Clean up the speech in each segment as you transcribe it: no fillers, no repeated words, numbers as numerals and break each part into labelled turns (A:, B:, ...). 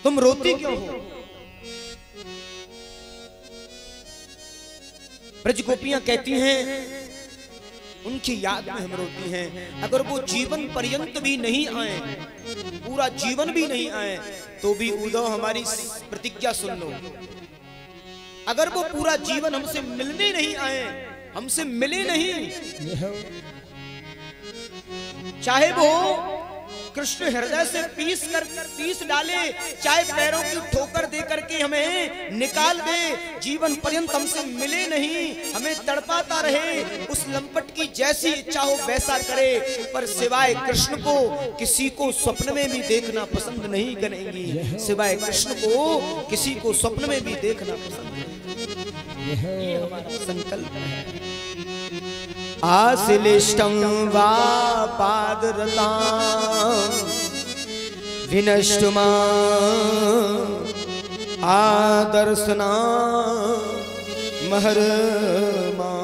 A: तुम रोती क्यों हो? ब्रज गोपियां कहती हैं उनकी याद में हम रोती हैं। अगर वो जीवन पर्यंत भी नहीं आए, पूरा जीवन भी नहीं आए, तो भी उद्धव हमारी प्रतिज्ञा सुन लो, अगर वो पूरा जीवन हमसे मिलने नहीं आए, हमसे मिले नहीं, चाहे वो कृष्ण हृदय से पीस डाले, चाहे पैरों की ठोकर दे करके हमें निकाल दे, जीवन पर्यंत हमसे मिले नहीं, हमें तड़पाता रहे, उस लंपट की जैसी इच्छा हो वैसा करे, पर सिवाय कृष्ण को किसी को स्वप्न में भी देखना पसंद नहीं करेंगी। सिवाय कृष्ण को किसी को स्वप्न में भी देखना पसंद नहीं। ये हमारा संकल्प है। आश्लिष्टं वा पादरतां विनष्टुमा आदर्शना महर्मा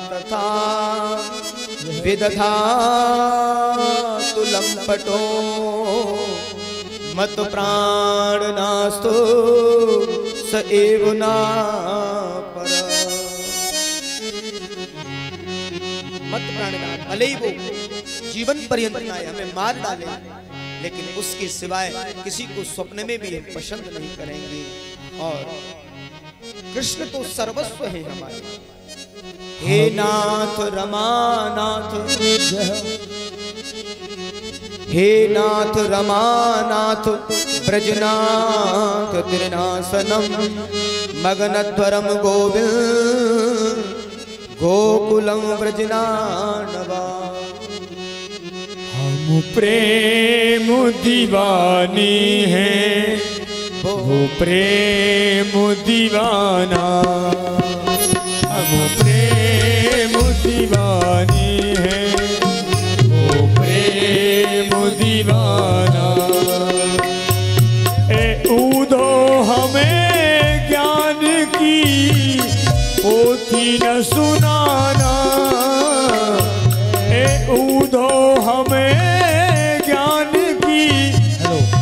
A: तथा विदधा तुलंपटो मत प्राणनास्तो स एव ना पर। मत प्राणनाथ, भले ही वो जीवन पर्यंत आए, हमें मार डाले, लेकिन उसके सिवाय किसी को स्वप्न में भी हम पसंद नहीं करेंगे। और कृष्ण तो सर्वस्व है हमारे। हे नाथ रमानाथ, हे नाथ रमानाथ ब्रजनाथ त्रिनाशनम मगनध्वरम गोविंद गोकुलम ब्रजनानवा।
B: हम प्रेम दीवानी हैं, वो प्रेम दीवाना। हम प्रेम दीवानी हैं, वो प्रेम दीवाना। ए उदो हमें ज्ञान की पोथी न सुनाना, ए उदो हमें ज्ञान की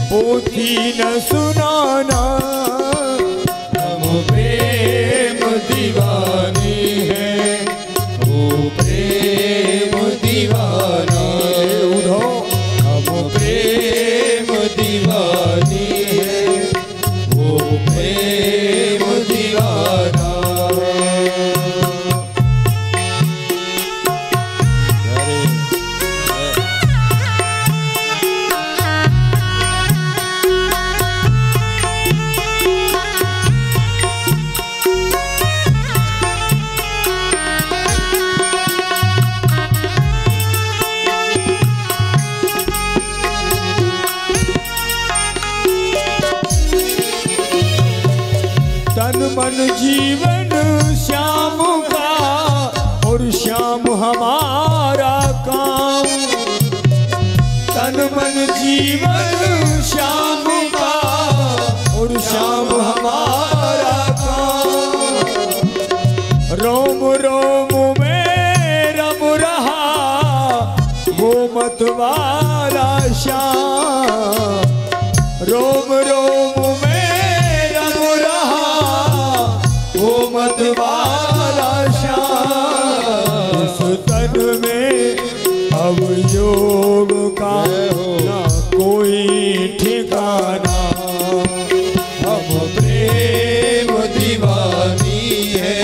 B: पोथी न सुनाना। हम प्रेम दीवानी है, वो प्रेम दीवाना। उदो हम प्रेम दीवानी है, वो प्रेम दीवाना। मन जीवन श्याम का और श्याम हमारा काम। तन मन जीवन श्याम का और श्याम हमारा काम। रोम रोम में रम रहा वो मत वाला श्याम। रोम रोम में मत वाला श्याम। इस तन में अब योग का ना कोई ठिकाना। हम प्रेम दीवानी है,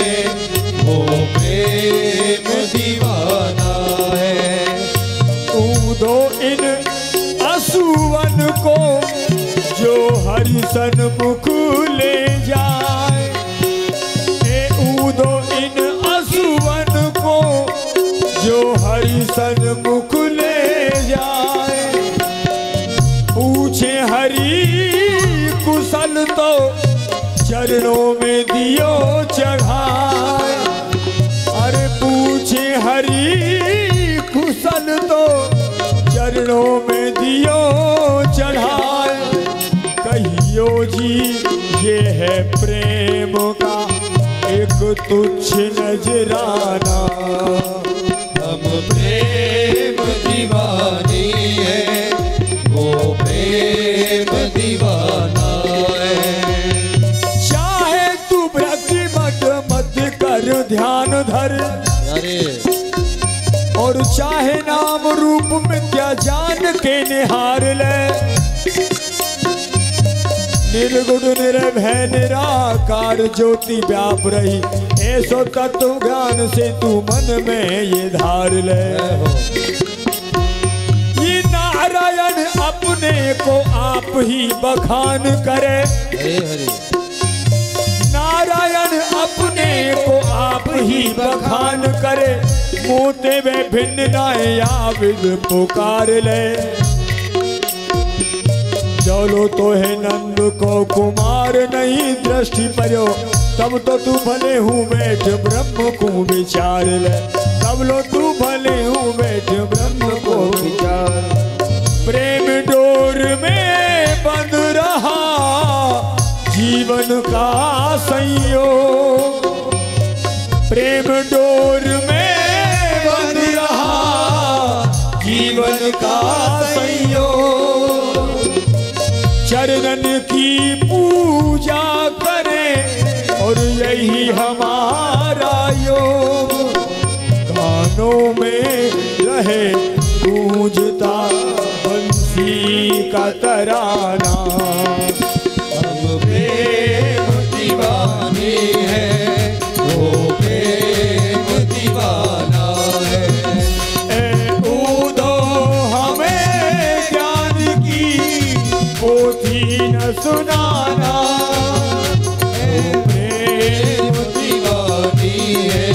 B: वो प्रेम दीवाना है। उदो इन असुवन को जो हरि सन्मुख ले जाए, उदो इन असुवन को जो हरि सन्मुख ले जाए। पूछे हरि कुशल तो चरणों में दियो चढ़ाए। अरे पूछे हरि कुशल तो चरणों में दियो चढ़ाए। कहियो जी ये है प्रेम का एक तुच्छ नजराना। हम प्रेम दीवानी है, वो प्रेम धर,
C: अरे
B: और चाहे नाम रूप में क्या जान के निहार ले। निर्गुण निर्भय निराकार ज्योति व्याप रही, ऐसो तत्व ज्ञान से तू मन में ये धार ले। ये नारायण अपने को आप ही बखान करे,
C: हरे हरे
B: नारायण अपने को आप ही बखान करे। मोते वे भिन्न नाय आविद पुकार ले। चलो तो है नंद को कुमार नहीं दृष्टि परो, तब तो तू भले हूँ बैठ ब्रह्म को विचार ले। तब लो तू भले हूँ बैठ ब्रह्म को विचार। प्रेम डोर में बंध रहा जीवन का संयोग, प्रेम डोर में बंध रहा जीवन का संयोग। चरणन की पूजा करें और यही हमारा योग। कानों में रहे गूंजता बंसी का तराना।
C: हम प्रेम दीवाने हैं, वो प्रेम दीवाना है।
B: ए ऊदो हमें ज्ञान की पोथी न सुनाना।
C: वो प्रेम दीवानी है,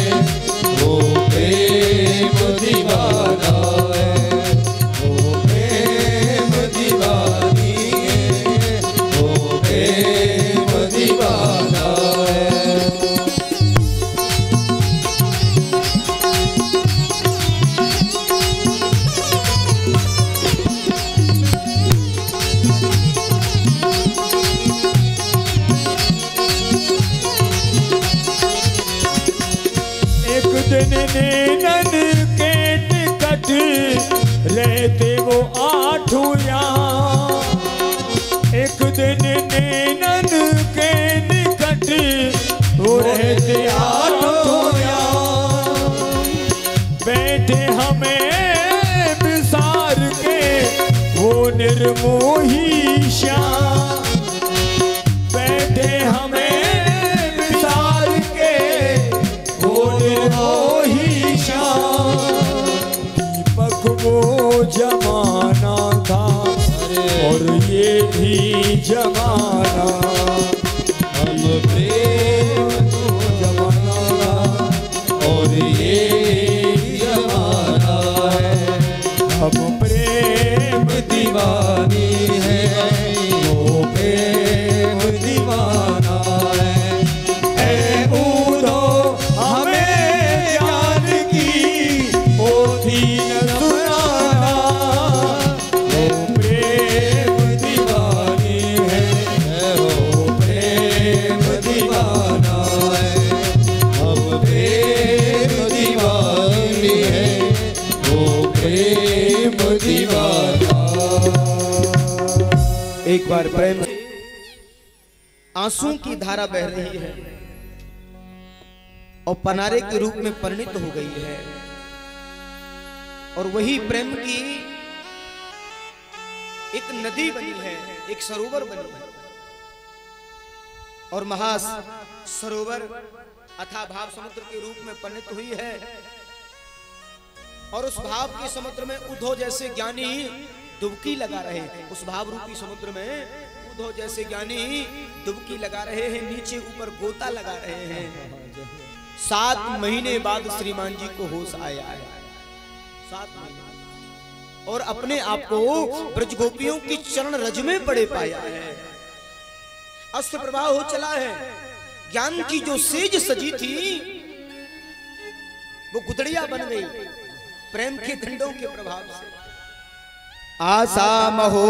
C: वो प्रेम दीवाना है। वो प्रेम दीवानी है, वो प्रेम दीवाना है।
B: एक दिन नैनन के निकट रहते वो आठों यार। एक दिन नैनन के निकट वो रहते आठों यार। बैठे हमें विसार के वो निर्मोही श्याम। बैठे हमें विसार के वो निर्मोही श्याम। दीपक वो जमाना था और ये भी जमाना।
C: हम प्रेम
B: वो जमाना था
C: और ये जमाना है।
B: हम प्रेम
C: दीवानी है, वो प्रेम दीवाना है।
B: ए ऊदो हमें ज्ञान की पोथी न सुनाना। वो प्रेम
C: दीवानी है, वो प्रेम दीवाना है। हम प्रेम दीवानी है, वो प्रेम दीवाना।
A: एक बार प्रेम से आंसू की धारा बह रही है और पनारे के रूप में परिणित हो गई है। और वही प्रेम की एक नदी बनी है, एक सरोवर बनी है। और महा सरोवर अथा भाव समुद्र के रूप में परिणित हुई है। और उस भाव के समुद्र में उद्धव जैसे ज्ञानी डुबकी लगा रहे हैं। उस भाव रूपी समुद्र में उद्धव जैसे ज्ञानी डुबकी लगा रहे हैं, नीचे ऊपर गोता लगा रहे हैं। 7 महीने बाद श्रीमान जी को होश आया है। 7 महीने और अपने आप को ब्रज गोपियों की चरण रज में पड़े पाया है। अश्रु प्रवाह हो चला है। ज्ञान की जो सेज सजी थी वो गुदड़िया बन गई प्रेम के दंडों के प्रभाव से। आसा महो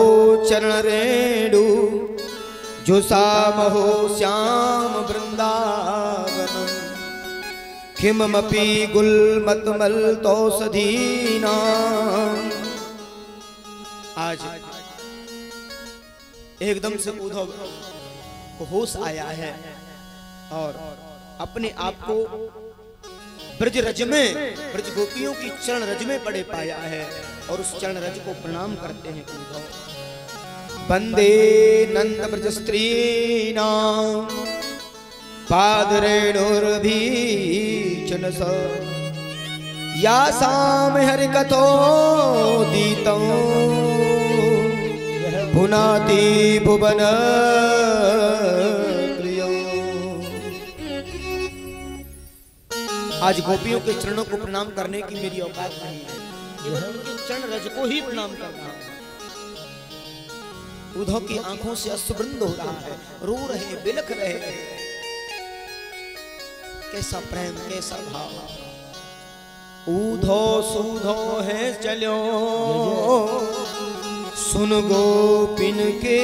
A: चरण रेणु जो साम हो श्याम वृंदावन। किमपि गुलमतमल तौषधीना। आज एकदम से उद्धव को होश आया है और अपने आप को ब्रज रज में ब्रज गोपियों की चरण रज में पड़े पाया है और उस चरण रज को प्रणाम करते हैं उद्धव। वंदे नंद ब्रज स्त्रीणां पादरेणुर्भीचन स यासाम हरि कथोदितं पुनाति भुवन प्रियो। आज गोपियों के चरणों को प्रणाम करने की मेरी औकात नहीं है, केवल उनके चरण रज को ही प्रणाम करना है। उद्धव की आंखों से अश्रुवृंद हो रहा है, रो रहे, बिलख रहे हैं। कैसा प्रेम, कैसा भाव। उद्धव सुधो है चलो सुन गोपिन के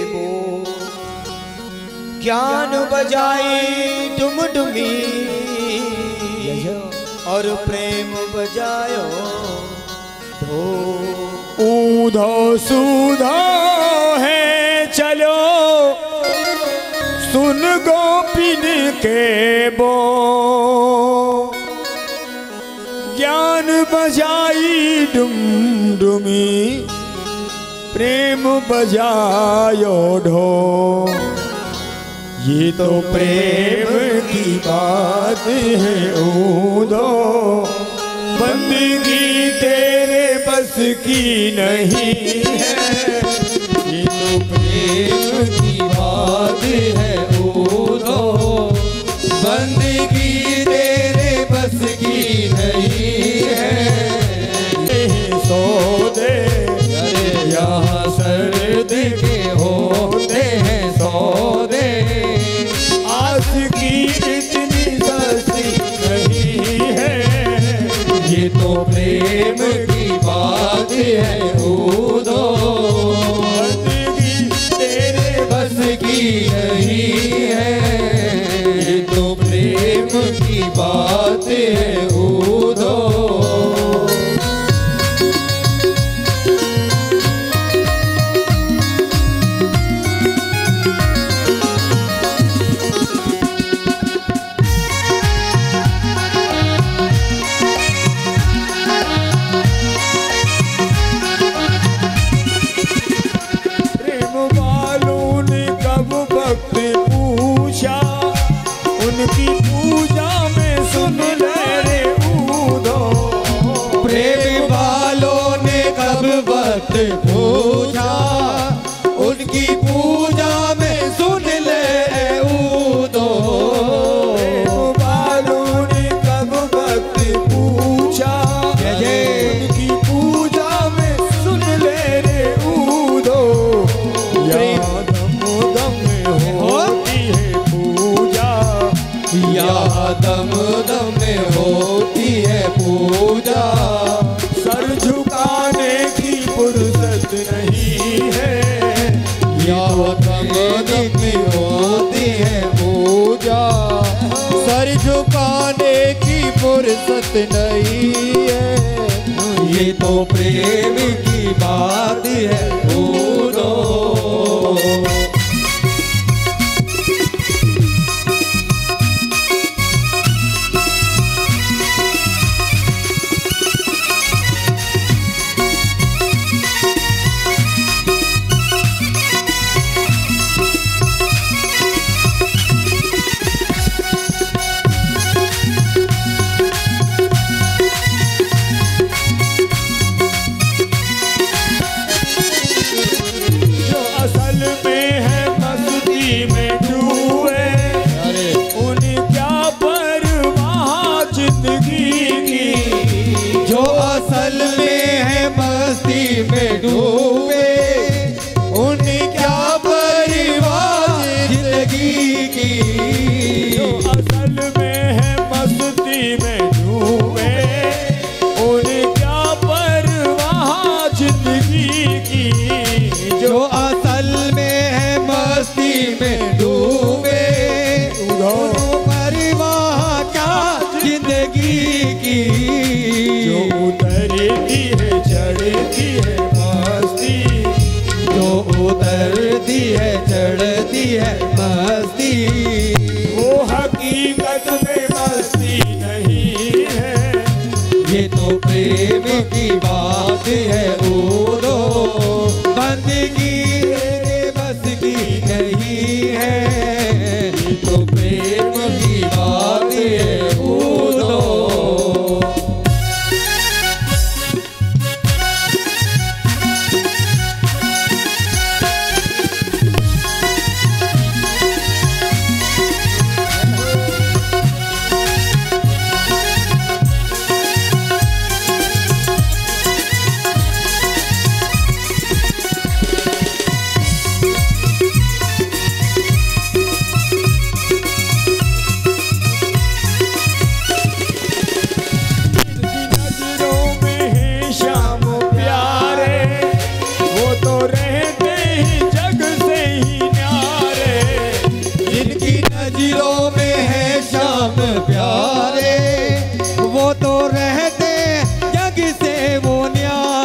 A: वो ज्ञान बजाई डुमडुमी और प्रेम बजायो धो।
B: उद्धव सुधो है चलो सुन गोपिन के बो ज्ञान बजाई डुमडुमी प्रेम बजायो ढो। ये तो प्रेम की बात है उद्धव, बंदगी तेरे बस की नहीं है।
C: ये तो प्रेम की बात है उद्धव, बंदगी तेरे बस की नहीं है।
B: सो दे
C: यहाँ सर्द के होते हैं सौदे,
B: आस की इतनी सस्ती नहीं है।
C: ये तो प्रेम की बात है उद्धव,
B: बंदगी तेरे
C: बस की नहीं है। ये तो प्रेम की बात है उद्धव।
B: उनकी पूजा में सुन ले रे उद्धव।
C: प्रेम वालों ने कब वक्त पूछा, उनकी पूजा में सुन ले उद्धव।
B: प्रेम वालों ने कब वक्त पूछा, उनकी पूजा में सुन ले रे उद्धव।
C: दम दम में होती है पूजा,
B: सर झुकाने की फुर्सत नहीं है।
C: या दम दम में होती है पूजा, सर झुकाने की फुर्सत नहीं है। ये तो प्रेम की बात है उद्धव।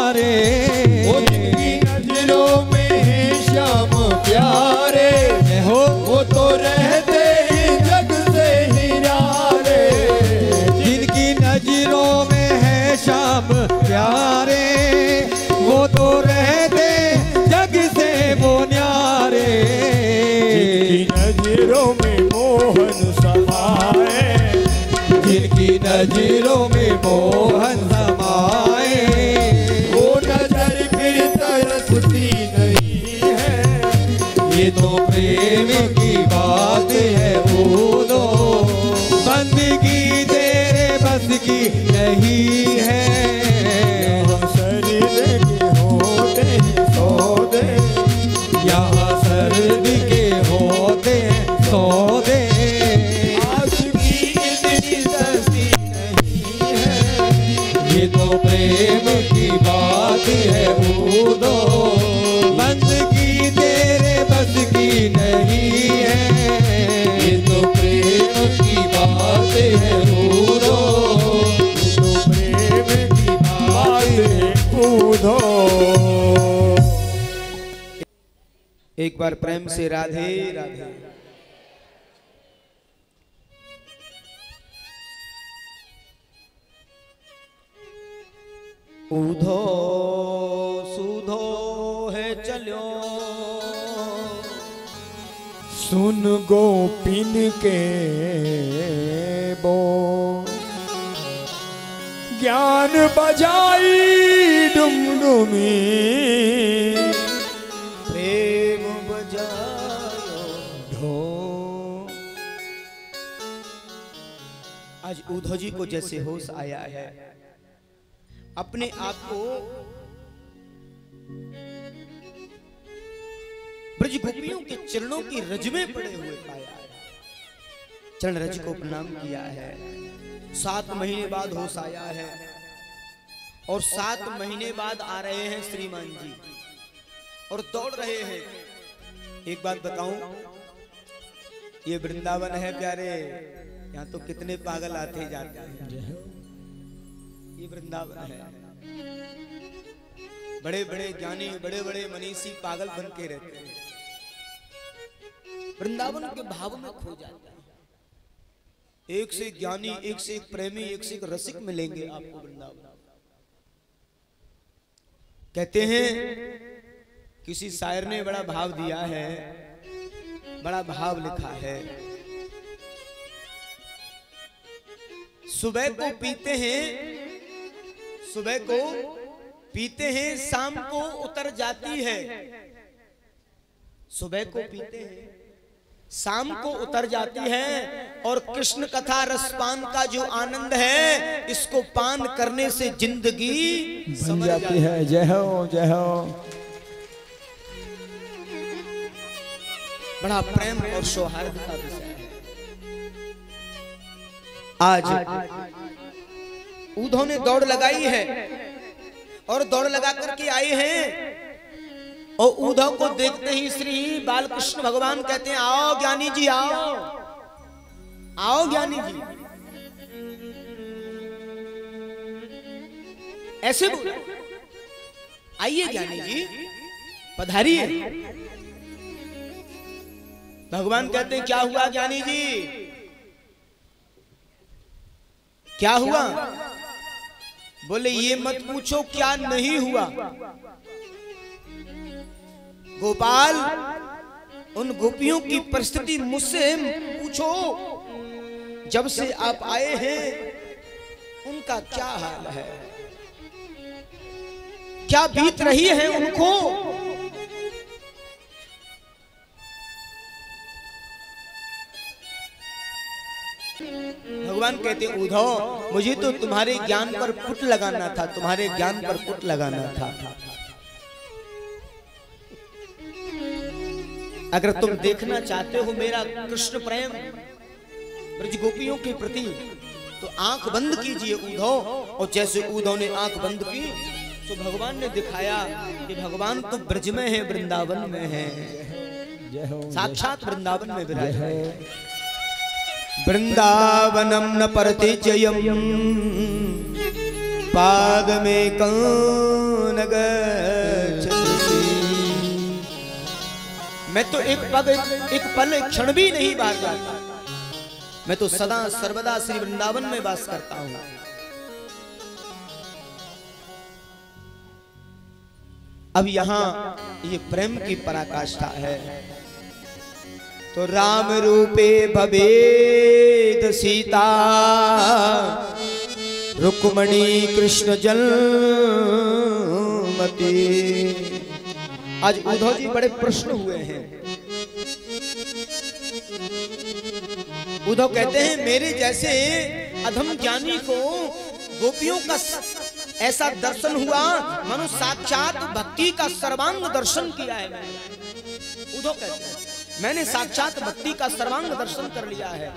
C: न्यारे, जिनकी नजरों में है श्याम प्यारे, हो वो तो रहते हैं जग से ही न्यारे, जिनकी नजरों में है श्याम प्यारे, वो तो रहते जग से वो न्यारे,
B: जिनकी नजरों में मोहन समाए,
C: जिनकी नजरों में मोहन समाए, वो नजर फिर तरसती नहीं है, ये तो प्रेम की बात है बूंदो, बंदगी तेरे बस की नहीं है,
B: शरीर के होते हैं सौदे,
C: यहाँ सर्द के होते हैं सौदे,
B: आशिकी इतनी सस्ती नहीं है,
C: ये तो प्रेम की बात है बूंदो, बंदगी तेरे बस की नहीं है, ये तो प्रेम की बात है बूंदो,
B: तो प्रेम की बात है ऊधो।
A: एक बार प्रेम से राधे राधे। ऊधो सूधो है चलो,
B: सुन गोपिन के बो, ज्ञान बजाई डुमडुमी,
A: प्रेम बजायो ढो। आज ऊधो जी को जैसे होश आया है, अपने आप को ब्रज गोपियों के चरणों की रज में पड़े हुए पाया है, चरण रज को प्रणाम किया है। 7 महीने बाद होश आया है और 7 महीने बाद आ रहे हैं श्रीमान जी और दौड़ रहे हैं। एक बात बताऊं, ये वृंदावन है प्यारे, यहाँ तो कितने पागल आते जाते हैं। ये वृंदावन है, बड़े बड़े ज्ञानी बड़े बड़े मनीषी पागल बन के रहते हैं, वृंदावन के भाव में खो जाते हैं। एक से एक ज्ञानी, एक से एक प्रेमी, एक से एक रसिक मिलेंगे आपको वृंदावन। कहते हैं किसी शायर ने बड़ा भाव दिया है, बड़ा भाव लिखा है। सुबह को पीते हैं, सुबह को पीते हैं, शाम को उतर जाती है। सुबह को पीते हैं, शाम को उतर जाती है, और कृष्ण कथा रसपान का जो आनंद है, इसको पान करने से जिंदगी
B: बन जाती है। जय हो जय हो।
A: बड़ा प्रेम और सौहार्द का विषय है। आज ऊधो ने दौड़ लगाई है और दौड़ लगा करके आए हैं, और ऊधव को देखते ही श्री बालकृष्ण भगवान कहते हैं, आओ ज्ञानी जी आओ, आओ ज्ञानी जी। ऐसे बोले, आइए ज्ञानी जी पधारिए। भगवान कहते हैं, क्या हुआ ज्ञानी जी, क्या हुआ? बोले ये मत पूछो क्या नहीं हुआ गोपाल, उन गोपियों की परिस्थिति मुझसे पूछो। जब से आप आए हैं उनका क्या हाल है, क्या बीत रही है उनको। भगवान कहते उद्धव, मुझे तो तुम्हारे ज्ञान पर पुट लगाना था, तुम्हारे ज्ञान पर पुट लगाना था। अगर तुम देखना चाहते हो मेरा कृष्ण प्रेम ब्रज गोपियों के प्रति, तो आंख बंद कीजिए उद्धव। और जैसे उद्धव ने आंख बंद की तो भगवान ने दिखाया कि भगवान तो ब्रज में है, वृंदावन में है, साक्षात वृंदावन में विराज है। वृंदावनम न परिचयम पाद में कौन न गच्छति। मैं तो एक पल एक क्षण भी नहीं बाहर जाता, मैं तो सदा सर्वदा श्री वृंदावन में वास करता हूं। अब यहां ये प्रेम की पराकाष्ठा है। तो राम रूपे भवेद सीता, रुक्मणी कृष्ण जन्मति। आज उद्धव जी बड़े प्रश्न हुए हैं। उद्धव कहते हैं मेरे जैसे अधम ज्ञानी को गोपियों का ऐसा दर्शन हुआ मानो साक्षात भक्ति का सर्वांग दर्शन किया है। उद्धव कहते हैं मैंने साक्षात भक्ति का सर्वांग दर्शन कर लिया है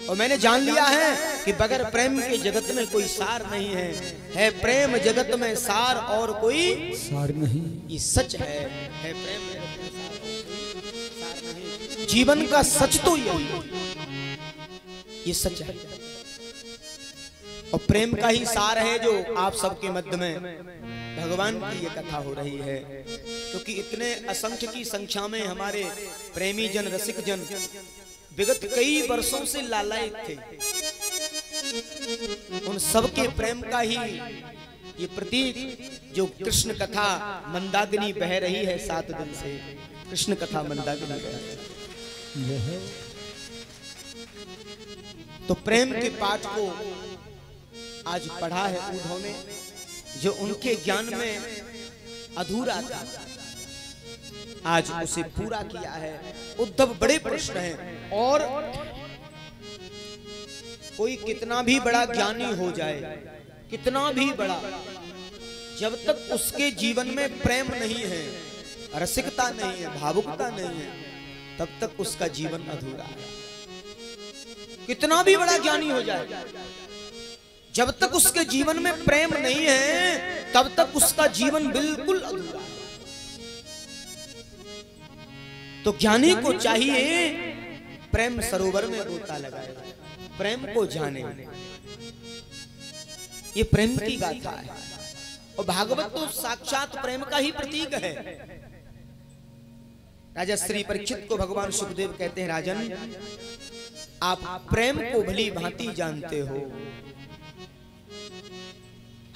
A: और मैंने जान लिया है कि बगैर प्रेम के जगत में कोई सार नहीं है प्रेम जगत में सार और कोई
B: सार नहीं।
A: ये सच है प्रेम जगत में सार नहीं। जीवन का सच तो यही, ये सच है और प्रेम का ही सार है जो आप सबके मध्य में भगवान की ये कथा हो रही है। क्योंकि इतने असंख्य की संख्या में हमारे प्रेमी जन रसिक जन विगत कई वर्षों से लालायित थे। उन सबके प्रेम का ही ये प्रतीक जो कृष्ण कथा मंदाकिनी बह रही है 7 दिन से, कृष्ण कथा मंदाकिनी बह रही है। तो प्रेम के पाठ को आज पढ़ा है उद्धव ने, जो उनके ज्ञान में अधूरा था, आज उसे पूरा किया है। उद्धव बड़े प्रश्न हैं और कोई कितना भी बड़ा ज्ञानी हो जाए, कितना भी बड़ा, जब तक उसके जीवन में प्रेम नहीं है, रसिकता नहीं है, भावुकता नहीं है, तब तक उसका जीवन अधूरा है। कितना भी बड़ा ज्ञानी हो जाए, जब तक उसके जीवन में प्रेम नहीं है तब तक उसका जीवन बिल्कुल अधूरा है। तो ज्ञानी को चाहिए प्रेम सरोवर में गोता लगाए, प्रेम को जाने। ये प्रेम की गाथा है और भागवत तो साक्षात प्रेम का ही प्रतीक है। राजा श्री परीक्षित को भगवान सुखदेव कहते हैं राजन, आप प्रेम को भली भांति जानते हो।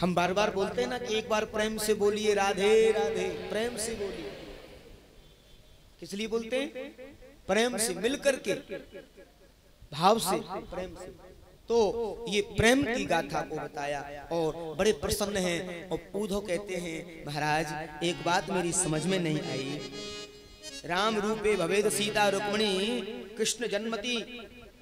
A: हम बार बार बोलते हैं ना कि एक बार प्रेम से बोलिए राधे राधे, प्रेम से बोलिए। किस लिए बोलते हैं? प्रेम से, मिलकर के, भाव से, प्रेम से। तो ये प्रेम की गाथा को बताया और बड़े प्रसन्न हैं। और उद्धव कहते हैं महाराज एक बात मेरी समझ में नहीं आई, राम रूपे भवेद सीता रुक्मणी कृष्ण जन्मति।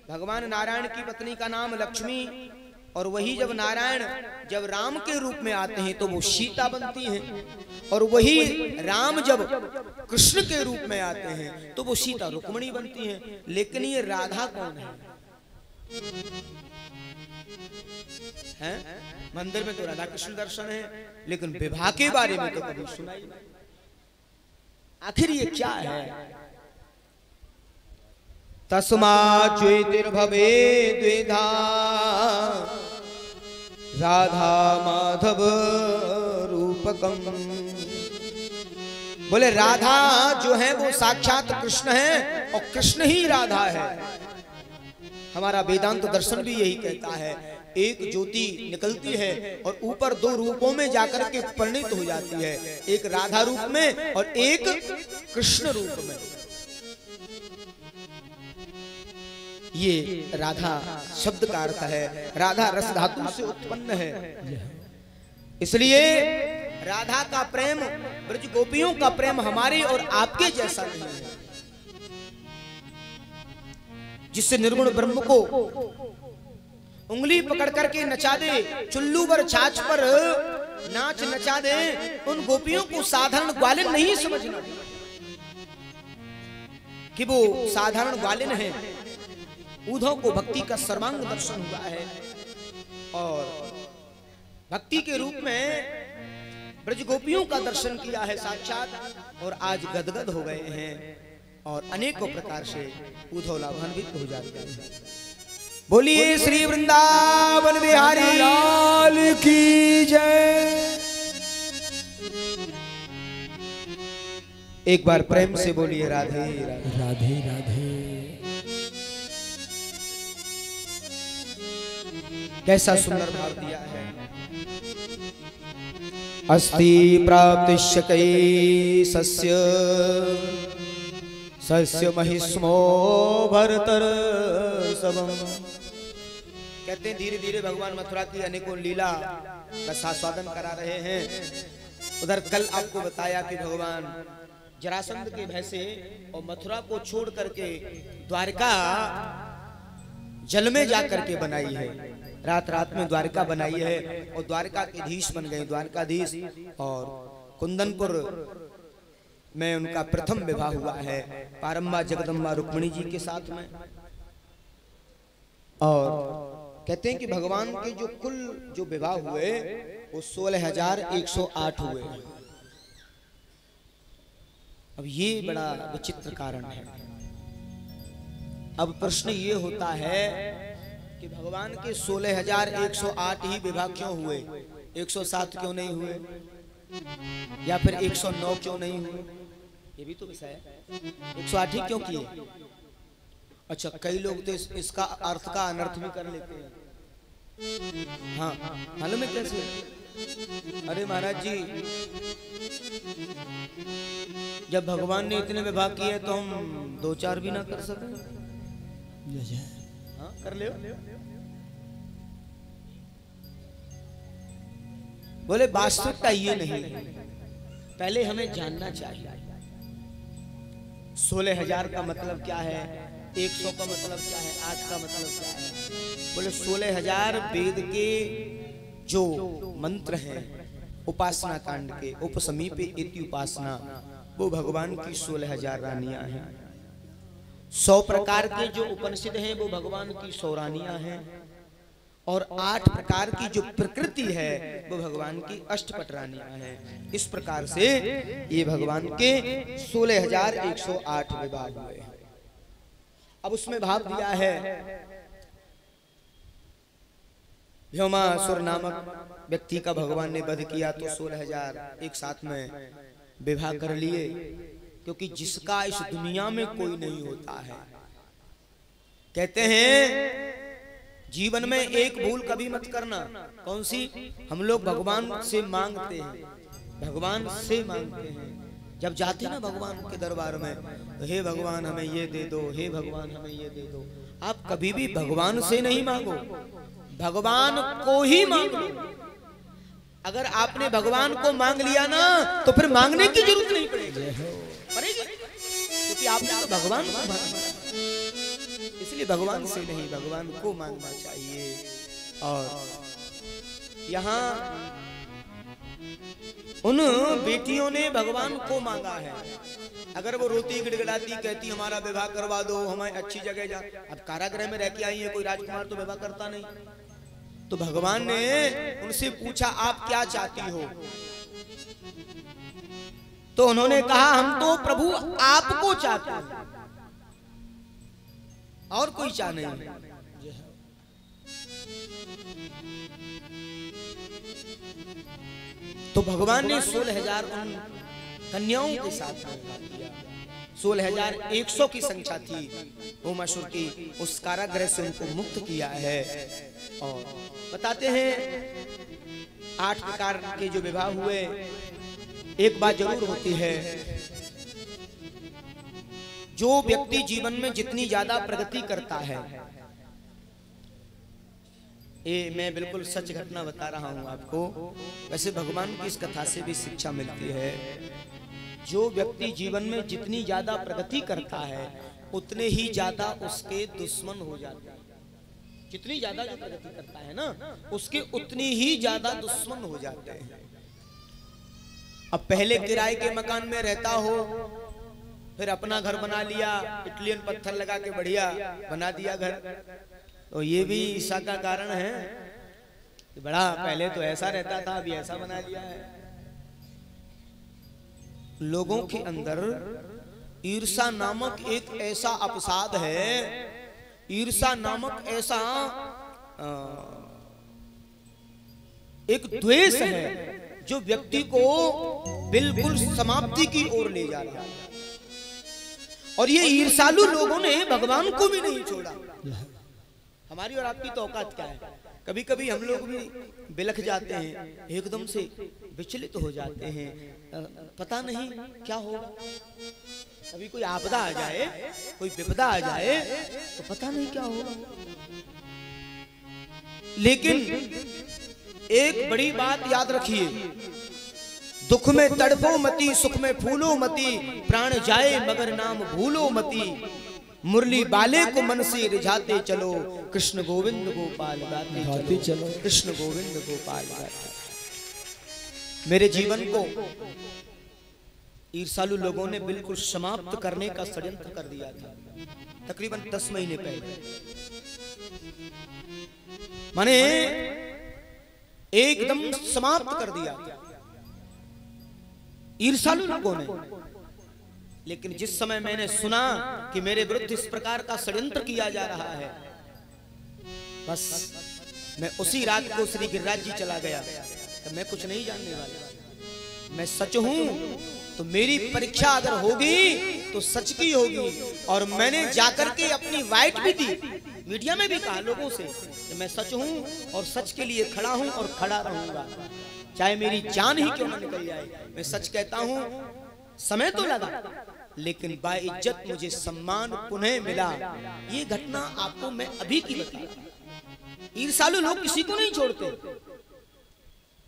A: भगवान नारायण की पत्नी का नाम लक्ष्मी, और वही जब नारायण जब राम के रूप में आते हैं तो वो सीता बनती हैं, और वही राम जब कृष्ण के रूप में आते हैं तो वो सीता रुक्मणी बनती हैं। लेकिन ये राधा कौन है? मंदिर में तो राधा कृष्ण दर्शन है, लेकिन विवाह के बारे में तो कभी सुनाई नहीं। आखिर ये क्या है? तस्मात् ज्योतिर्भवे द्विधा राधा माधव रूपकम। बोले राधा जो है वो साक्षात कृष्ण है और कृष्ण ही राधा है। हमारा वेदांत दर्शन भी यही कहता है, एक ज्योति निकलती है और ऊपर 2 रूपों में जाकर के परिणित हो जाती है, एक राधा रूप में और एक कृष्ण रूप में। ये राधा शब्द का अर्थ है, राधा रस धातु से उत्पन्न है। इसलिए राधा का प्रेम, ब्रज गोपियों का प्रेम हमारे और आपके जैसा नहीं है, जिससे निर्गुण ब्रह्म को उंगली पकड़ करके नचा दे, चुल्लू पर छाछ पर नाच नचा दे। उन गोपियों को साधारण ग्वालिन नहीं समझना कि वो साधारण ग्वालिन है। उद्धव को भक्ति का सर्वांग दर्शन हुआ है और भक्ति के रूप में ब्रज गोपियों का दर्शन किया है साक्षात, और आज गदगद हो गए हैं और अनेकों प्रकार से उद्धव लाभान्वित हो जाते हैं। बोलिए श्री वृंदावन बिहारी लाल की जय। एक बार प्रेम से बोलिए राधे राधे।
B: राधे राधे।
A: कैसा सुंदर भाव दिया है। अस्ति प्राप्तिश्यकै सस्य सस्य महिष्मो भरतर सबम। कहते हैं धीरे धीरे भगवान मथुरा की अनेकों लीला का आस्वादन करा रहे हैं। उधर कल आपको बताया कि भगवान जरासंध के भय से और मथुरा को छोड़ करके द्वारका जल में जा करके बनाई है। रात रात में द्वारका बनाई है और द्वारका के धीश बन गए, द्वारकाधीश। और कुंदनपुर में उनका प्रथम विवाह हुआ है पारम्बा जगदम्बा रुक्मिणी जी के साथ में। और कहते हैं कि भगवान के जो कुल जो विवाह हुए वो 16,108 हुए। अब ये बड़ा विचित्र कारण है। अब प्रश्न ये होता है कि भगवान के 16,108 ही विवाह क्यों हुए, 107 क्यों नहीं हुए, या फिर 109 क्यों नहीं हुए? ये भी तो विषय है। 108 ही क्यों किए? अच्छा, कई लोग तो इसका अर्थ का अनर्थ भी कर लेते हैं। हाँ, मालूम है कैसे? अरे महाराज जी, जब भगवान ने इतने विवाह किए तो हम 2-4 भी ना कर सके? हाँ, कर ले। बोले वास्तविकता ये नहीं, पहले हमें जानना चाहिए 16,000 का मतलब क्या है, 100 का मतलब क्या है, 8 का मतलब क्या है। बोले 16,000 वेद के जो मंत्र हैं उपासना कांड के, उपसमीपे इति उपासना, वो भगवान की 16,000 रानियां हैं। 100 प्रकार के जो उपनिषद हैं वो भगवान की 100 रानियां हैं। और 8 प्रकार की जो प्रकृति है वो भगवान की अष्टपट रानियां हैं। इस प्रकार से ये भगवान के 16,108 विवाह हुए हैं। अब उसमें भाव दिया है व्योमासुर नामक व्यक्ति का भगवान ने वध किया तो 16,000 एक साथ में विवाह कर लिए, क्योंकि जिसका इस दुनिया में कोई नहीं होता है। कहते हैं जीवन में एक भूल कभी मत करना। कौन सी? हम लोग भगवान से मांगते हैं, भगवान से मांगते हैं। जब जाते ना भगवान के दरबार में तो हे भगवान हमें ये दे दो, हे भगवान हमें ये दे दो। आप कभी भी भगवान से नहीं मांगो, भगवान को ही मांगो। अगर आपने भगवान को मांग लिया ना तो फिर मांगने की जरूरत नहीं पड़ेगी, क्योंकि आपने तो भगवान को मांगा। इसलिए भगवान से नहीं, भगवान को मांगना चाहिए। और यहाँ उन बेटियों ने भगवान को मांगा है। अगर वो रोती गिड़गिड़ाती कहती हमारा विवाह करवा दो, हमें अच्छी जगह जा। अब कारागृह में रह के आई है, कोई राजकुमार तो विवाह करता नहीं। तो भगवान ने उनसे पूछा आप क्या चाहती हो? तो उन्होंने कहा हम तो प्रभु आपको चाहते हैं, और कोई चाह नहीं। तो भगवान ने 16,000 उन कन्याओं के साथ किया। 16,100 की संख्या थी होमासुर की, उस कारागृह से उनको मुक्त किया है। और बताते हैं 8 प्रकार के जो विवाह हुए। एक बात जरूर होती है, जो व्यक्ति जीवन में जितनी ज्यादा प्रगति करता है, ये मैं बिल्कुल सच घटना बता रहा हूं आपको। वैसे भगवान की इस कथा से भी शिक्षा मिलती है। जो व्यक्ति जीवन में जितनी ज्यादा प्रगति करता है उतने ही ज्यादा उसके दुश्मन हो जाते हैं। जितनी ज्यादा जो प्रगति करता है ना, उसके उतनी ही ज्यादा दुश्मन हो जाते हैं। अब पहले किराए के मकान में रहता हो, फिर अपना घर बना लिया, इटलियन पत्थर लगा के बढ़िया बना दिया घर, तो ये भी ईर्ष्या का कारण है। बड़ा पहले तो ऐसा रहता था, अभी ऐसा बना लिया है। लोगों के अंदर ईर्ष्या नामक एक ऐसा अपसाद है, ईर्ष्या नामक ऐसा एक द्वेष है जो व्यक्ति को बिल्कुल समाप्ति की ओर ले जा रहा है। और ये ईर्षालु लोगों ने भगवान को भी नहीं छोड़ा। हमारी और आपकी तो औकात क्या है? कभी कभी हम लोग भी बिलख जाते हैं, एकदम से विचलित हो जाते हैं, पता नहीं क्या होगा। कभी कोई आपदा आ जाए, कोई विपदा आ जाए तो पता नहीं क्या होगा। लेकिन एक बड़ी बात याद रखिए, दुख में तड़पो मती, सुख में फूलो मती, प्राण जाए मगर नाम भूलो मती, मुरली बाले को मन से रिझाते चलो, कृष्ण गोविंद गोपाल गाते चलो, कृष्ण गोविंद गोपाल गाते। मेरे जीवन को ईर्षालु लोगों ने बिल्कुल समाप्त करने का षड्यंत्र कर दिया था, तकरीबन 10 महीने पहले। माने एकदम समाप्त कर दिया ईर्षालु लोगों ने। लेकिन जिस समय मैंने सुना कि मेरे विरुद्ध इस प्रकार का षड्यंत्र किया जा रहा है, बस मैं उसी रात को श्री गिरिराज जी चला गया। तो मैं कुछ नहीं जानने वाला, मैं सच हूं तो मेरी परीक्षा अगर होगी तो सच की होगी। और मैंने जाकर के अपनी वाइट भी दी, मीडिया में भी कहा लोगों से कि मैं सच हूं और सच के लिए खड़ा हूं और खड़ा रहूंगा, चाहे मेरी जान ही क्यों ना निकल जाए। मैं सच कहता हूं, समय तो लगा लेकिन बाइज्जत मुझे सम्मान पुनः मिला। ये घटना आपको मैं अभी की बता रहा हूं। ईर्षालु लोग किसी को नहीं छोड़ते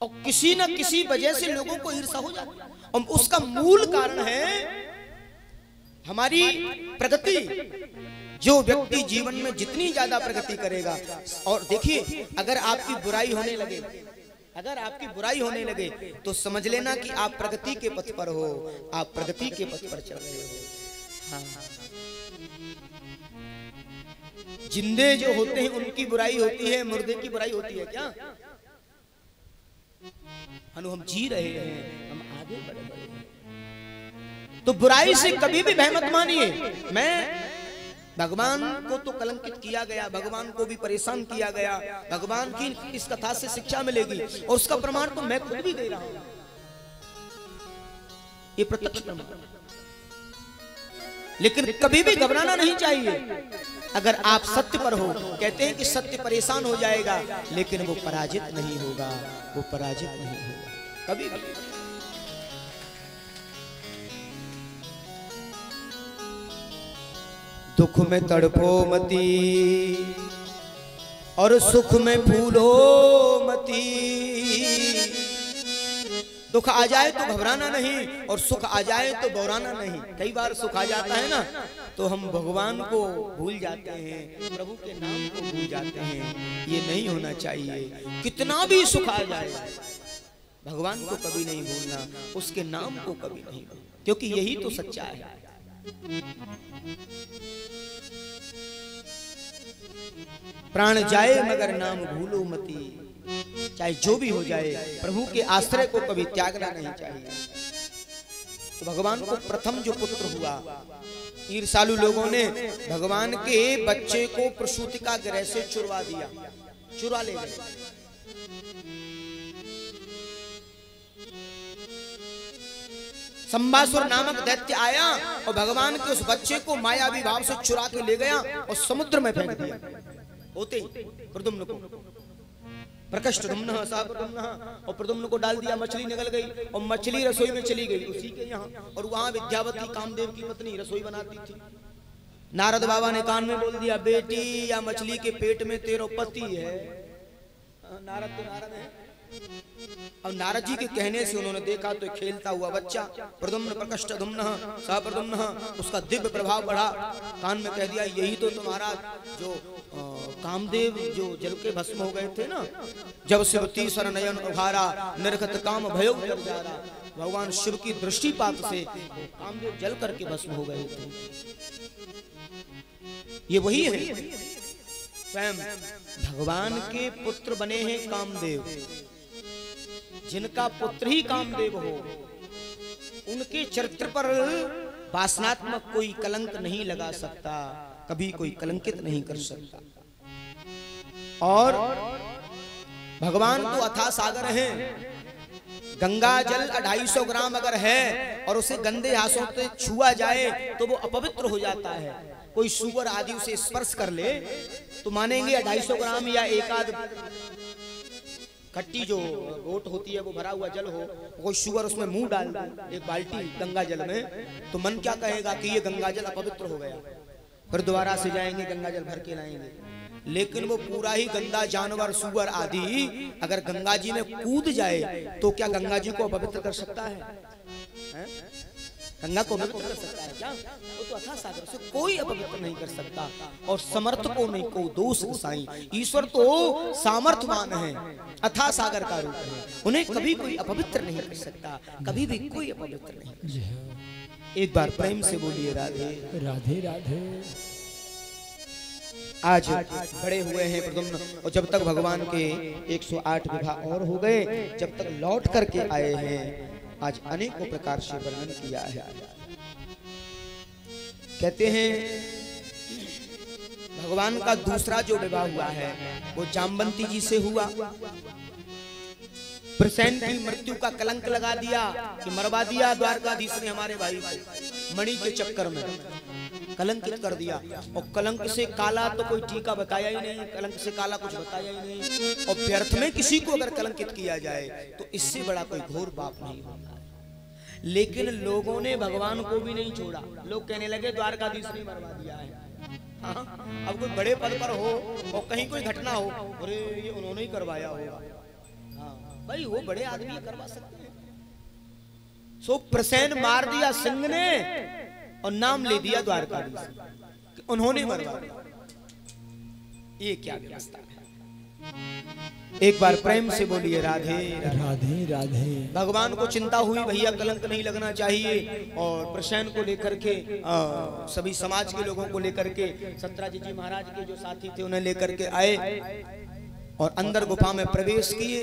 A: और किसी न किसी वजह से लोगों को ईर्षा हो जाती है। और उसका मूल कारण है हमारी प्रगति। जो व्यक्ति जीवन में जितनी ज्यादा प्रगति करेगा, और देखिए अगर आपकी बुराई होने लगे, अगर आपकी बुराई होने लगे तो समझ लेना कि आप प्रगति के पथ पर हो, आप प्रगति के पथ पर चल रहे हो। हाँ। जिंदे जो होते हैं उनकी बुराई होती है, मुर्दे की बुराई होती है क्या? हम जी रहे हैं, हम आगे बढ़ रहे हैं। तो बुराई से कभी भी भय मत मानिए। मैं भगवान को तो कलंकित किया गया, भगवान को भी परेशान किया गया, भगवान की इस कथा से शिक्षा मिलेगी और उसका प्रमाण तो मैं खुद भी दे रहा हूं। ये प्रत्यक्ष प्रमाण। लेकिन कभी भी घबराना नहीं चाहिए। अगर आप सत्य पर हो, कहते हैं कि सत्य परेशान हो जाएगा लेकिन वो पराजित नहीं होगा, वो पराजित नहीं होगा कभी भी। दुख में तड़पो मती और सुख में फूलो मती। दुख आ जाए तो घबराना नहीं और सुख आ जाए तो बौराना नहीं। कई बार सुख आ जाता है ना तो हम भगवान को भूल जाते हैं, प्रभु के नाम को भूल जाते हैं। ये नहीं होना चाहिए। कितना भी सुख आ जाए भगवान को कभी नहीं भूलना, उसके नाम को कभी नहीं भूलना, क्योंकि यही तो सच्चा है। प्राण जाए मगर नाम भूलो मती। चाहे जो भी हो जाए प्रभु के आश्रय को कभी त्यागना नहीं चाहिए। तो भगवान को प्रथम जो पुत्र हुआ, ईर्षालु लोगों ने भगवान के बच्चे को प्रसूतिका गृह से चुरवा दिया, चुरा ले गए। संबासुर नामक दैत्य आया और भगवान के उस बच्चे को मायावी भाव से चुरा के ले गया और समुद्र में फेंक दिया। होते प्रद्युम्न को प्रकष्टुम्न और प्रद्युम्न को डाल दिया, मछली निकल गई और मछली रसोई में चली गई उसी के यहाँ। और वहां विद्यावती कामदेव की पत्नी रसोई बनाती थी। नारद बाबा ने कान में बोल दिया, बेटी या मछली के पेट में तेरा पति है। नारद तो नारद है। अब नारद जी के कहने से उन्होंने देखा तो खेलता हुआ बच्चा प्रद्युम्न प्रकष्टुम्न सा प्रद्युम्न, उसका दिव्य प्रभाव बढ़ा। कान में कह दिया, यही तो तुम्हारा जो कामदेव जो जल के भस्म हो गए थे ना, जब शिव तीसर नयन उभारा निर्गत काम भयो जरा। भगवान शिव की दृष्टिपात से कामदेव जल करके भस्म हो गए थे। ये वही है, स्वयं भगवान के पुत्र बने हैं कामदेव। जिनका पुत्र ही कामदेव हो, उनके चरित्र पर वासनात्मक कोई कलंक नहीं लगा सकता, कभी कोई कलंकित नहीं कर सकता। और भगवान तो अथाह सागर हैं, गंगा जल 250 ग्राम अगर है और उसे गंदे हाथों से छुआ जाए तो वो अपवित्र हो जाता है। कोई सुअर आदि उसे स्पर्श कर ले तो मानेंगे 250 ग्राम या एक आध खट्टी जो गोट होती है वो भरा हुआ जल हो, कोई शुगर उसमें मुंह डाल दे एक बाल्टी गंगा जल में, तो मन क्या कहेगा कि ये गंगा जल अपवित्र हो गया। फिर दोबारा से जाएंगे गंगा जल भर के लाएंगे। लेकिन वो पूरा ही गंदा जानवर सुअर आदि अगर गंगा जी में कूद जाए तो क्या गंगा जी को अपवित्र कर सकता है? गंगा को अपवित्र कर सकता है क्या? वो तो अथाह सागर से कोई अपवित्र नहीं कर सकता। और समर्थ को नहीं को दोष साईं, ईश्वर तो सामर्थ्यवान है, अथाह सागर का रूप है, उन्हें कभी कोई अपवित्र नहीं कर सकता, कभी भी कोई अपवित्र नहीं कर सकता। एक बार प्रेम से बोलिए राधे
B: राधे राधे।
A: आज खड़े हुए हैं प्रद्युम्न, और जब तक भगवान के 108 विवाह और हो गए, जब तक लौट करके आए हैं, आज अनेकों प्रकार से वर्णन किया है। कहते हैं भगवान का दूसरा जो विवाह हुआ है वो जाम्बंती जी से हुआ। प्रसेन की मृत्यु का कलंक लगा दिया कि मरवा दिया द्वारकाधीश ने हमारे भाई को, मणि के चक्कर में कलंकित कर दिया। और कलंक से काला तो कोई टीका बताया ही नहीं, कलंक से काला कुछ बताया ही नहीं। और व्यर्थ में किसी को अगर कलंकित किया जाए तो इससे बड़ा कोई घोर पाप नहीं होता। लेकिन लोगों ने भगवान को भी नहीं छोड़ा। लोग कहने लगे द्वारकाधीश ने मरवा दिया है। हाँ, अब कोई बड़े पद पर हो और कहीं कोई घटना हो, अरे ये उन्होंने ही करवाया होगा। हाँ भाई, वो बड़े आदमी करवा सकते हैं। सो प्रसेन मार दिया सिंह ने और नाम ले दिया द्वारकाधीश, उन्होंने मरवा दिया। ये क्या व्यवस्था है? एक बार प्रेम से बोलिए राधे
B: राधे राधे।
A: भगवान को चिंता हुई भैया कलंक नहीं लगना चाहिए, और प्रसेन को लेकर के सभी समाज के लोगों को लेकर के सत्राजित जी महाराज के जो साथी थे उन्हें लेकर के आए और अंदर गुफा में प्रवेश किए।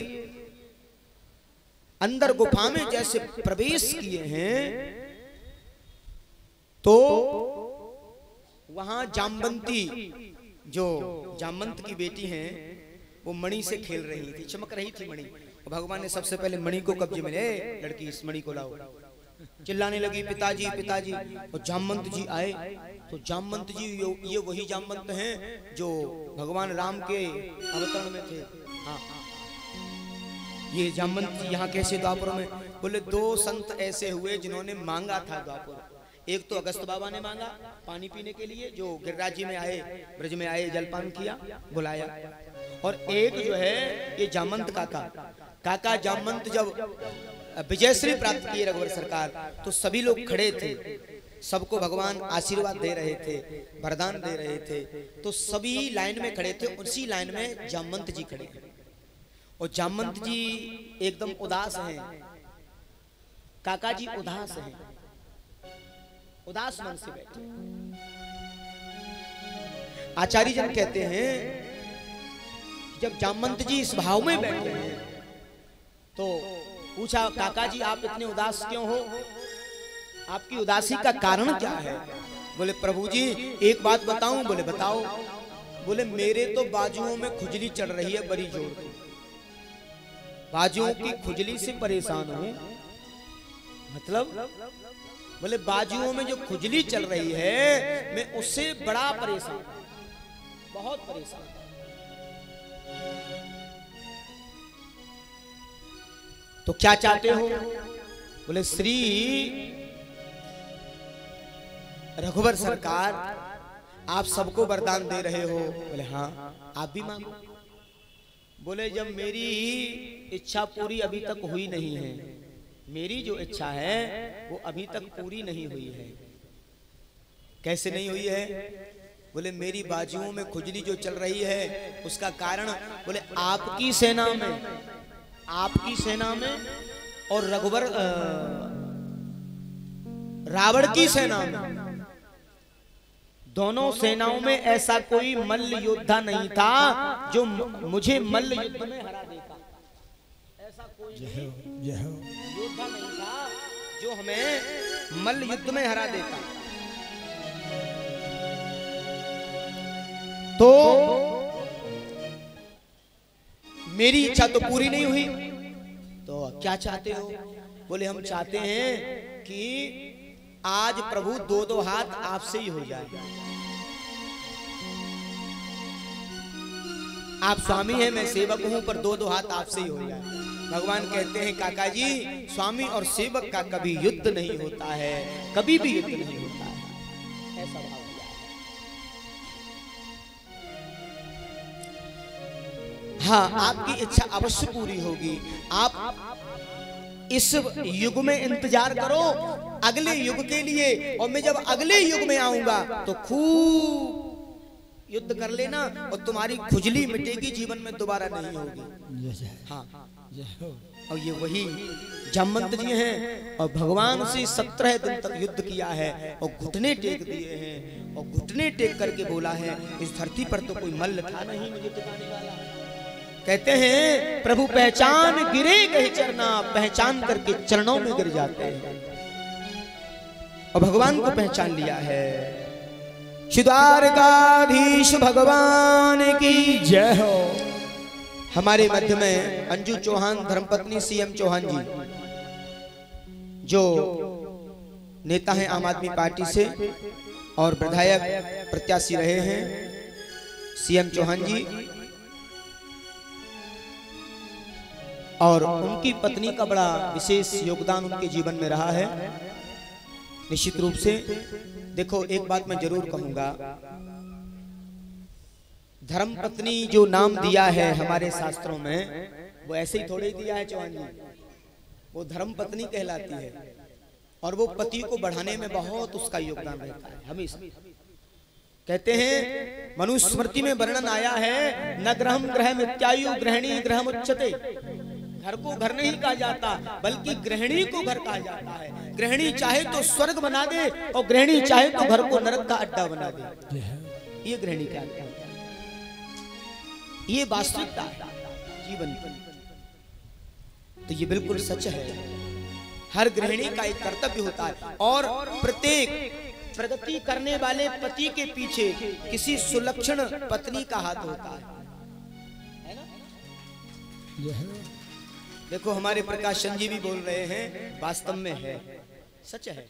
A: अंदर गुफा में जैसे प्रवेश किए हैं तो वहां जाम्बंती, जो जामवंत की बेटी हैं, वो मणि से खेल रही थी, चमक रही थी मणि। भगवान ने सबसे पहले मणि को कब्जे में ले, लड़की इस मणि को लाओ। चिल्लाने लगी पिताजी पिताजी। और जामवंत जी आए तो जामवंत जी ये वही जामवंत हैं जो भगवान राम के अवतरण में थे। हाँ, ये जामवंत जी यहाँ कैसे द्वापर में? बोले दो संत ऐसे हुए जिन्होंने मांगा था द्वापर। एक तो अगस्त बाबा ने मांगा पानी पीने के लिए, जो गिरिराज जी में आए, ब्रज में आए, जलपान किया, बुलाया। और एक जो है ये जामवंत काका जामवंत जब विजयश्री प्राप्त किए रघुवर सरकार, तो सभी लोग खड़े थे, सबको भगवान आशीर्वाद दे रहे थे, वरदान दे रहे थे। तो सभी लाइन में खड़े थे, उसी लाइन में जामवंत जी खड़े। और जामवंत जी एकदम उदास हैं, काका जी उदास हैं, उदास मन से बैठे। आचार्य जन कहते हैं जब जामवंत जी इस भाव में बैठे हैं तो पूछा, काका जी आप इतने उदास क्यों हो? आपकी उदासी का कारण क्या है? बोले प्रभु जी एक बात बताऊं? बोले बताओ। बोले मेरे तो बाजुओं में खुजली चढ़ रही है बड़ी जोर की, बाजुओं की खुजली से परेशान हूं। मतलब बोले बाजुओं में जो खुजली चल रही है मैं उससे बड़ा परेशान, बहुत परेशान। तो क्या चाहते हो? बोले श्री रघुवर सरकार आप सबको वरदान दे रहे हो। बोले हाँ, आप भी मांगो। बोले जब मेरी इच्छा पूरी अभी तक हुई नहीं है, मेरी जो इच्छा है वो अभी तक पूरी नहीं हुई है। कैसे नहीं हुई है? बोले मेरी बाजुओं में खुजली जो चल रही है उसका कारण, बोले आपकी सेना में और रघुवर रावण की सेना में, दोनों सेनाओं में ऐसा कोई मल्ल योद्धा नहीं था जो मुझे मल्ल युद्ध में हरा देता। ऐसा कोई योद्धा नहीं था जो हमें मल्ल युद्ध में हरा देता। तो मेरी इच्छा तो पूरी नहीं हुई, तो क्या चाहते हो? बोले हम चाहते हैं कि आज प्रभु दो दो हाथ आपसे ही हो जाए। आप स्वामी हैं, मैं सेवक हूं, पर दो दो हाथ आपसे ही हो जाए। भगवान कहते हैं काका जी, स्वामी और सेवक का कभी युद्ध नहीं होता है, कभी भी युद्ध नहीं होता है, ऐसा भाव दिया है। हाँ, आपकी इच्छा अवश्य पूरी होगी। आप इस युग में इंतजार करो अगले युग के लिए, और मैं जब अगले युग में आऊंगा तो खूब युद्ध कर लेना और तुम्हारी खुजली मिटेगी, जीवन में दोबारा नहीं होगी। हाँ, और ये वही जामवंत जी हैं, और भगवान से 17 दिन तक युद्ध किया है और घुटने टेक दिए हैं, और घुटने टेक करके बोला है इस धरती पर तो कोई मल्ल था नहीं मुझे टिकाने वाला। कहते हैं प्रभु पहचान गिरे गए चरना, पहचान करके चरणों में गिर जाते हैं, और भगवान को पहचान लिया है। द्वारकाधीश भगवान की जय हो। हमारे मध्य में अंजू चौहान धर्मपत्नी सीएम चौहान जी, जो नेता हैं आम आदमी पार्टी से और विधायक प्रत्याशी रहे हैं, सीएम चौहान जी, और उनकी पत्नी का बड़ा विशेष योगदान उनके जीवन में रहा है। निश्चित रूप से देखो, एक बात मैं जरूर कहूंगा, धर्म पत्नी जो नाम दिया है हमारे शास्त्रों में, वो ऐसे ही थोड़े ही दिया है चौहान जी, वो धर्म पत्नी कहलाती है, और वो पति को बढ़ाने में बहुत उसका योगदान रहता है हमेशा। कहते हैं मनुस्मृति में वर्णन आया है, न ग्रहम ग्रह मित्यायु गृहिणी ग्रहम उच्यते। घर को घर नहीं कहा जाता, बल्कि गृहिणी को घर कहा जाता है। गृहिणी चाहे तो स्वर्ग बना दे, और गृहिणी चाहे तो घर को नरक का अड्डा बना दे। ये गृहिणी क्या है, ये वास्तविकता है जीवन की। तो ये बिल्कुल सच है, हर गृहिणी का एक कर्तव्य होता है, और प्रत्येक प्रगति करने वाले पति के पीछे किसी सुलक्षण पत्नी का हाथ होता है ना? देखो हमारे प्रकाश चंद जी भी बोल रहे हैं, वास्तव में है, सच है।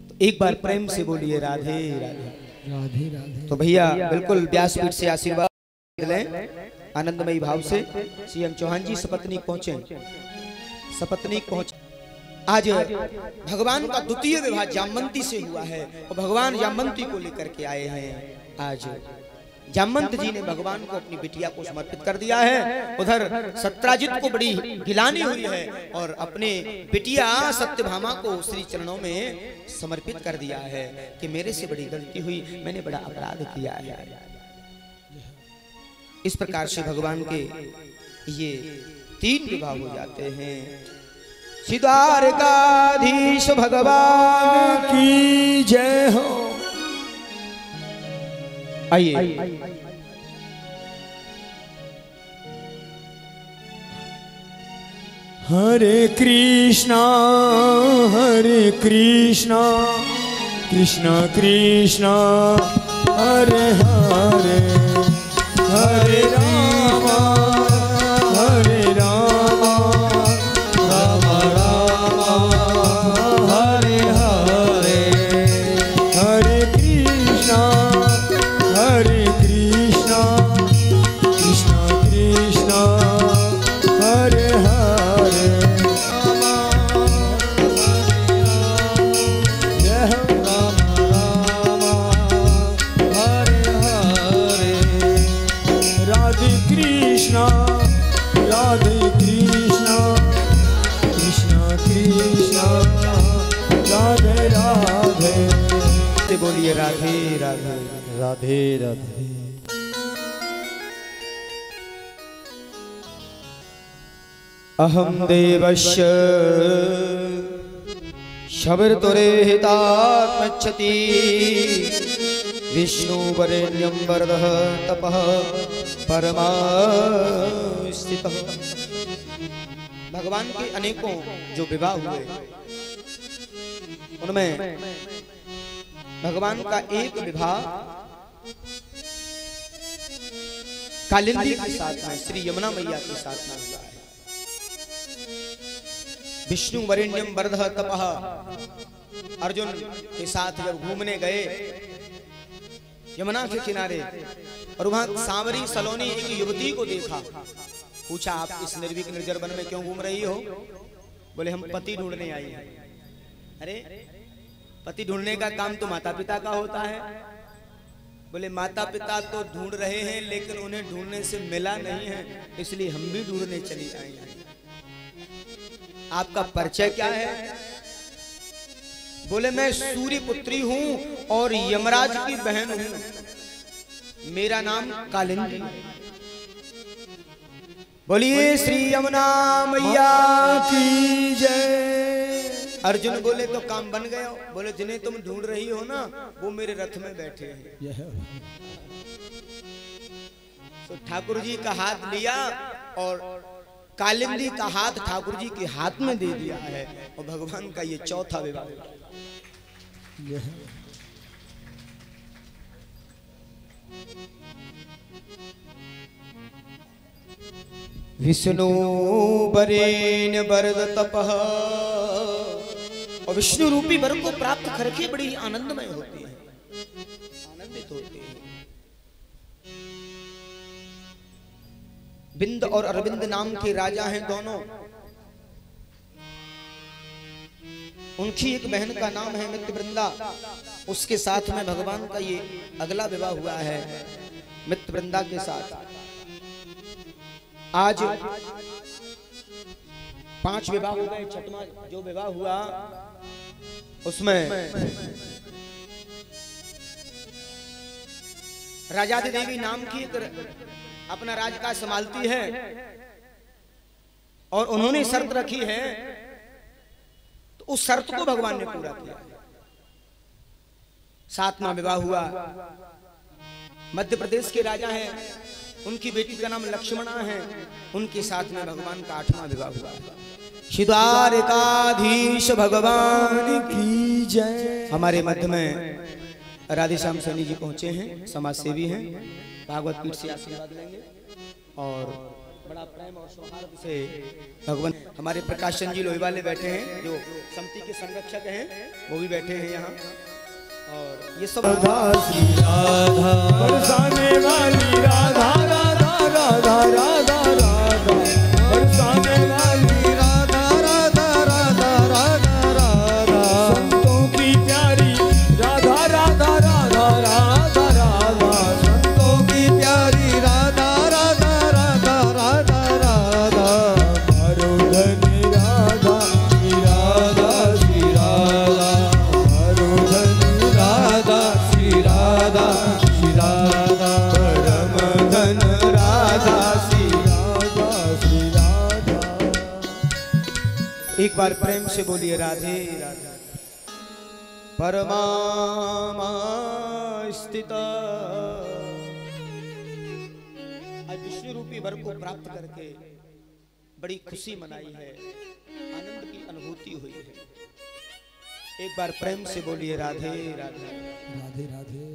A: तो एक बार प्रेम से बोलिए राधे राधे राधे राधे। तो भैया बिल्कुल व्यासपीठ से आशीर्वाद लें आनंदमयी भाव से। सीएम चौहान जी सपत्नीक पहुंचे, सपत्नीक पहुंचे। आज भगवान का द्वितीय विवाह जामवंती से हुआ है, और भगवान जामवंती को लेकर के आए हैं। आज जामवंत जी ने भगवान को अपनी बिटिया को समर्पित कर दिया है। उधर सत्राजित को बड़ी गिलानी हुई है, और अपने बिटिया सत्यभामा को श्री चरणों में समर्पित कर दिया है कि मेरे से बड़ी गलती हुई, मैंने बड़ा अपराध किया है। इस प्रकार से भगवान के ये 3 विवाह हो जाते हैं। द्वारकाधीश भगवान की जय हो। आइए
B: हरे कृष्णा कृष्णा कृष्णा हरे हरे, हरे रामा राम राम हरे हरे, हरे कृष्णा कृष्णा कृष्णा हरे हरे, राधे कृष्णा कृष्णा कृष्णा राधे राधे।
A: बोलिए राधे राधे
B: राधे राधे।
A: अहम देवस्य शबरतुरेहितात्मच्छति विष्णुवरेण्यं वरदः तपः परमास्थितः। भगवान के अनेकों जो विवाह हुए, उनमें भगवान का एक विवाह कालिंदी के साथ में, श्री यमुना मैया के साथ में हुआ है। विष्णु वरेण्यम वरदः तपः। अर्जुन के साथ जब घूमने गए यमुना के किनारे और वहां सांवरी सलोनी एक युवती को देखा, पूछा आप इस निर्भीक निर्जर वन में क्यों घूम रही हो? बोले हम पति ढूंढने आई हैं। अरे पति ढूंढने का काम तो माता पिता का होता है। बोले माता पिता तो ढूंढ रहे हैं लेकिन उन्हें ढूंढने से मिला नहीं है, इसलिए हम भी ढूंढने चली आई हैं। आपका परिचय क्या है? बोले मैं सूर्य पुत्री हूं और यमराज की बहन हूं, मेरा नाम कालिंदी। बोलिए श्री यमुना मैया की जय। अर्जुन बोले तो काम बन गया। बोले जिन्हें तुम ढूंढ रही हो ना वो मेरे रथ में बैठे हैं। तो ठाकुर जी का हाथ लिया और कालिंदी का हाथ ठाकुर जी के हाथ में दे दिया है और भगवान का ये चौथा विवाह। विष्णु बरेन वरद तपः। और विष्णु रूपी वर को प्राप्त करके बड़ी आनंदमय होती है, आनंदित होती है। बिंद और अरविंद नाम के राजा हैं दोनों। उनकी एक बहन का नाम है मित्रवृंदा, उसके साथ में भगवान का ये अगला विवाह हुआ है मित्रवृंदा के साथ। आज 5 विवाह हो गए। छठवां जो विवाह हुआ उसमें राजादी देवी नाम की अपना राजकाज संभालती है और उन्होंने शर्त रखी है तो उस शर्त को भगवान ने पूरा किया। 7वां विवाह हुआ। मध्य प्रदेश के राजा हैं, उनकी बेटी का नाम लक्ष्मणा है, उनके साथ में भगवान का 8वां विवाह हुआ। द्वारिकाधीश भगवान की जय। हमारे मध्य में राधेश्याम सैनी जी पहुंचे हैं, समाज सेवी हैं, भागवत पीठ से आशीर्वाद लेंगे और बड़ा प्रेम और सौहार्द से भगवान। हमारे प्रकाशन जी लोही वाले बैठे हैं जो समिति के संरक्षक हैं, वो भी बैठे हैं यहाँ। और ये सब
B: राधा बरसाने वाली राधा राधा राधा राधा राधा बरसाने वाली राधा राधा राधा राधा राधा संतों की प्यारी राधा राधा राधा राधा राधा संतों की प्यारी राधा राधा राधा राधा राधा हरो धनी राधा श्री राधा श्री राधा हरो धनी राधा श्री राधा श्री राधा परम धन राधा श्री राधा श्री राधा।
A: एक बार प्रेम से बोलिए राधे राधे। परमामा स्थित। आज विष्णु रूपी वर को प्राप्त करके बड़ी खुशी मनाई है, आनंद की अनुभूति हुई है। एक बार प्रेम से बोलिए राधे राधे
B: राधे राधे।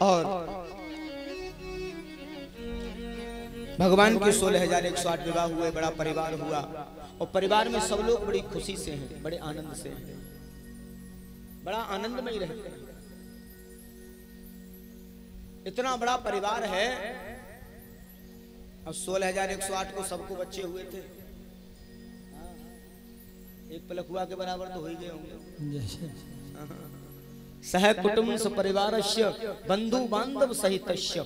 A: और भगवान के 16,108 विवाह हुए, बड़ा परिवार हुआ और परिवार में सब लोग बड़ी खुशी से हैं, बड़े आनंद से हैं, बड़ा आनंदमय रहते हैं। इतना बड़ा परिवार है और 16,108 को सबको बच्चे हुए थे। एक पलकुआ के बराबर तो हो ही गए होंगे। सह कुटुंब सपरिवारस्य बंधु बांधव सहितस्य।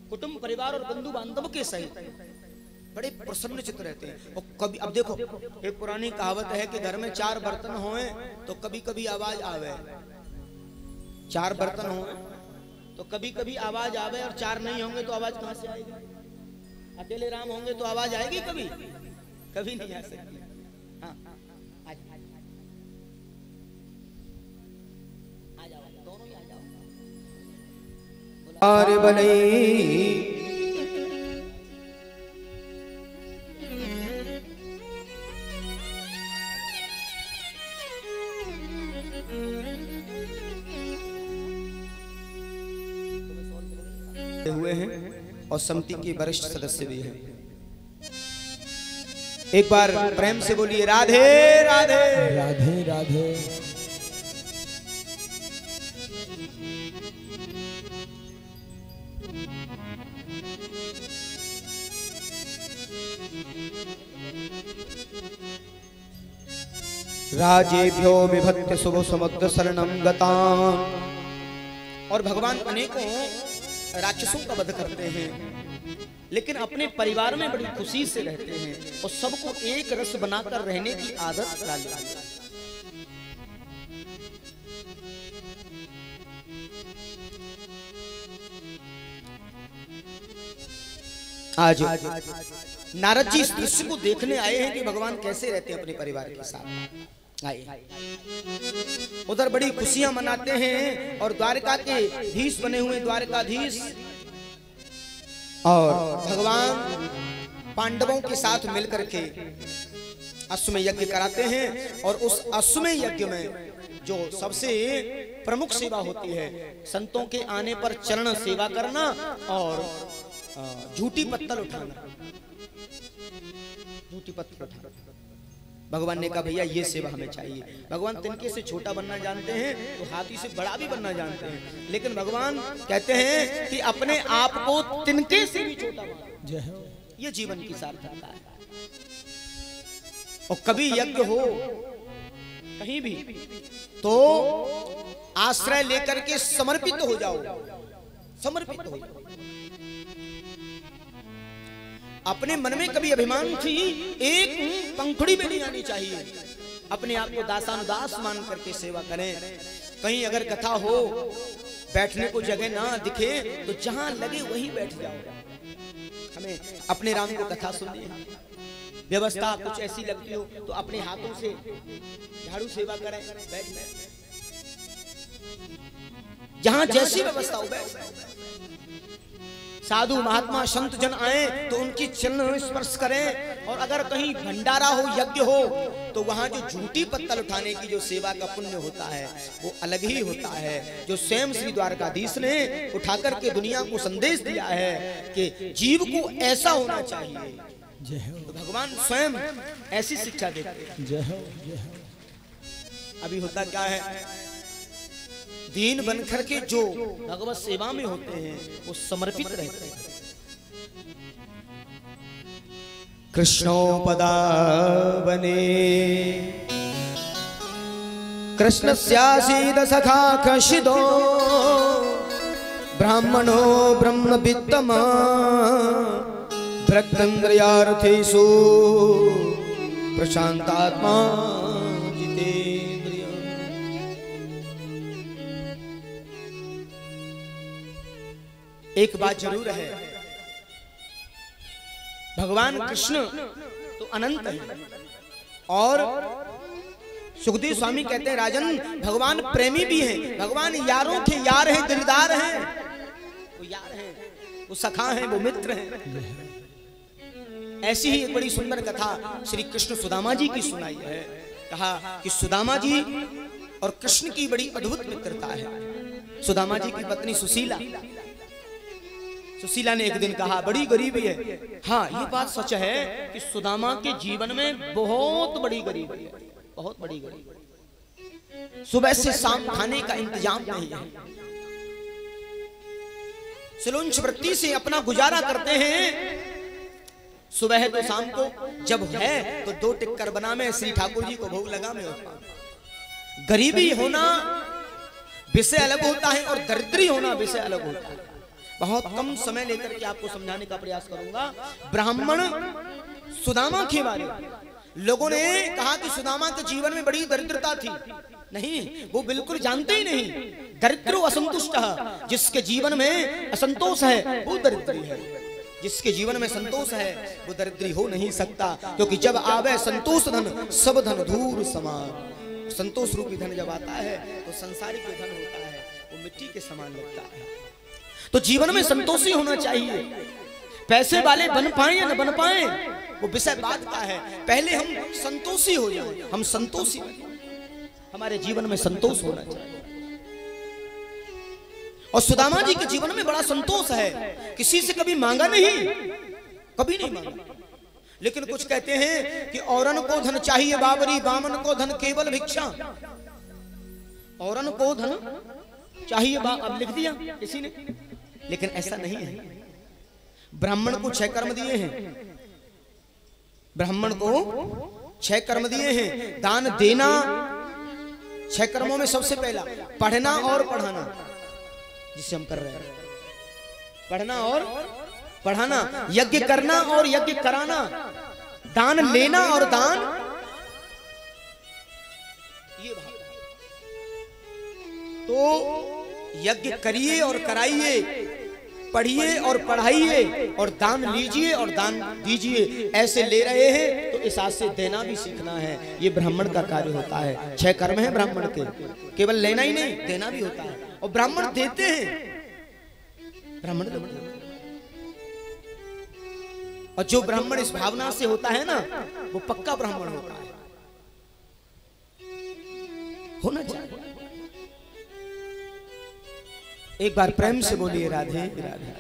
A: कुटुंब परिवार और बंधु बांधव के सहित बड़े प्रसन्न चित्त रहते हैं। और कभी अब देखो, एक पुरानी कहावत है कि घर में 4 बर्तन होए तो कभी कभी आवाज आवे। 4 बर्तन होए तो कभी कभी आवाज आवे और 4 नहीं होंगे तो आवाज कहां से आएगी? अकेले राम होंगे तो आवाज आएगी? कभी कभी नहीं आ सकती। हाँ, आ जाओ, दोनों ही आ जाओ। अरे बलई हुए हैं और समिति के वरिष्ठ सदस्य भी हैं। एक बार प्रेम से बोलिए राधे राधे
B: राधे राधे।
A: राजेभ्यो विभक्त्य शुभ समुद्र शरणं गतान्। और भगवान अनेकों राक्षसों का वध करते हैं, लेकिन अपने परिवार में बड़ी खुशी से रहते हैं और सबको एक रस बनाकर रहने की आदत डाली। आज नारद जी इस दृश्य को देखने आए हैं कि भगवान कैसे रहते हैं अपने परिवार के साथ। आए उधर बड़ी खुशियां मनाते हैं और द्वारका के धीश बने हुए द्वारकाधीश और भगवान पांडवों के साथ मिलकर के अश्वमेध यज्ञ कराते हैं। और उस अश्वमेध यज्ञ में जो सबसे प्रमुख सेवा होती है, संतों के आने पर चरण सेवा करना और झूठी पत्तल उठाना। झूठी पत्तल उठाना भगवान ने कहा भैया ये सेवा हमें चाहिए। भगवान तिनके से छोटा बनना जानते हैं तो हाथी से बड़ा भी बनना जानते हैं, लेकिन भगवान कहते हैं कि अपने आप को तिनके से भी छोटा बनाओ। ये जीवन की सार्थकता है। और कभी यज्ञ हो कहीं भी तो आश्रय लेकर के समर्पित हो जाओ, समर्पित हो जाओ। अपने मन में कभी अभिमान की एक पंखुड़ी में नहीं आनी चाहिए। अपने आप को दासानुदास मान करके सेवा करें। कहीं अगर कथा हो, बैठने को जगह ना दिखे तो जहां लगे वहीं बैठ जाओ। हमें अपने राम को कथा सुननी है, व्यवस्था कुछ ऐसी लगती हो तो अपने हाथों से झाड़ू सेवा करें, बैठ जाए। जहां जैसी व्यवस्था हो बैठ। साधु महात्मा संत जन आए तो उनकी चरण स्पर्श करें। और अगर कहीं भंडारा हो, यज्ञ हो, तो वहां जो झूठी पत्तल उठाने की जो सेवा का पुण्य होता है वो अलग ही होता है, जो स्वयं श्री द्वारकाधीश ने उठा करके दुनिया को संदेश दिया है कि जीव को ऐसा होना चाहिए। तो भगवान स्वयं ऐसी शिक्षा देते हैं। अभी होता क्या है, दीन बनकर के जो भगवत सेवा में होते हैं वो समर्पित रहते हैं। कृष्णोपदावने कृष्णस्यासीद सखा कशिदो ब्राह्मणो ब्रह्मवित्तमा भक्तेन्द्रियार्थेषु प्रशांतात्मा जितेन्द्रिय। एक बात जरूर है, भगवान कृष्ण तो अनंत है। और सुखदेव स्वामी कहते हैं राजन भगवान प्रेमी भी हैं। भगवान यारों के यार हैं, दिलदार हैं। वो यार हैं, वो सखा हैं, वो मित्र हैं। ऐसी ही एक बड़ी सुंदर कथा श्री कृष्ण सुदामा जी की सुनाई है। कहा कि सुदामा जी और कृष्ण की बड़ी अद्भुत मित्रता है। सुदामा जी की पत्नी सुशीला, सुशीला ने एक दिन कहा बड़ी गरीबी है। हाँ ये बात सच है कि सुदामा के जीवन में बहुत बड़ी गरीबी है, बहुत बड़ी गरीबी। सुबह से शाम खाने का इंतजाम नहीं है। सिलुंच वृत्ति से अपना गुजारा करते हैं। सुबह तो शाम को जब है तो 2 टिक्कर बना में श्री ठाकुर जी को भोग लगा में होता। गरीबी होना विषय अलग होता है और दरिद्री होना विषय अलग होता है। बहुत कम समय लेकर के आपको समझाने का प्रयास करूंगा। ब्राह्मण सुदामा के बारे में लोगों ने कहा कि सुदामा के जीवन में बड़ी दरिद्रता थी। नहीं, वो बिल्कुल जानते ही नहीं। दरिद्रो असंतुष्ट, जिसके जीवन में असंतोष है वो दरिद्री है। जिसके जीवन में संतोष है वो दरिद्री हो नहीं सकता, क्योंकि जब आवे संतोष धन सब धन धूर समान। संतोष रूपी धन जब आता है तो संसारिक जो धन होता है वो मिट्टी के समान लगता है। तो जीवन में संतोषी होना चाहिए। पैसे वाले बन पाए या न बन पाए वो विषय बात का है। पहले हम संतोषी हो जाए, हम संतोषी, हमारे जीवन में संतोष होना चाहिए। और सुदामा जी के जीवन में बड़ा संतोष है, किसी से कभी मांगा नहीं, कभी नहीं मांगा। लेकिन कुछ कहते हैं कि औरन को धन चाहिए बाबरी, बामन को धन केवल भिक्षा। औरन को धन चाहिए अब लिख दिया किसी ने, लेकिन ऐसा नहीं है। ब्राह्मण को 6 कर्म दिए हैं, ब्राह्मण को 6 कर्म दिए हैं। दान देना 6 कर्मों में सबसे पहला पढ़ना और पढ़ाना, जिसे हम कर रहे हैं, पढ़ना और पढ़ाना, यज्ञ करना और यज्ञ कराना, दान लेना और दान, ये भाव। तो यज्ञ करिए और कराइए, पढ़िए और पढ़ाइए, और दान लीजिए और दान दीजिए। ऐसे ले रहे हैं तो इस आज से देना भी सीखना है। ये ब्राह्मण का कार्य होता है। 6 कर्म है ब्राह्मण के, केवल लेना ही नहीं, देना भी होता है। और ब्राह्मण देते हैं, ब्राह्मण देते हैं। और जो ब्राह्मण इस भावना से होता है ना, वो पक्का ब्राह्मण होता है, होना चाहिए। एक बार प्रेम से बोलिए राधे राधे।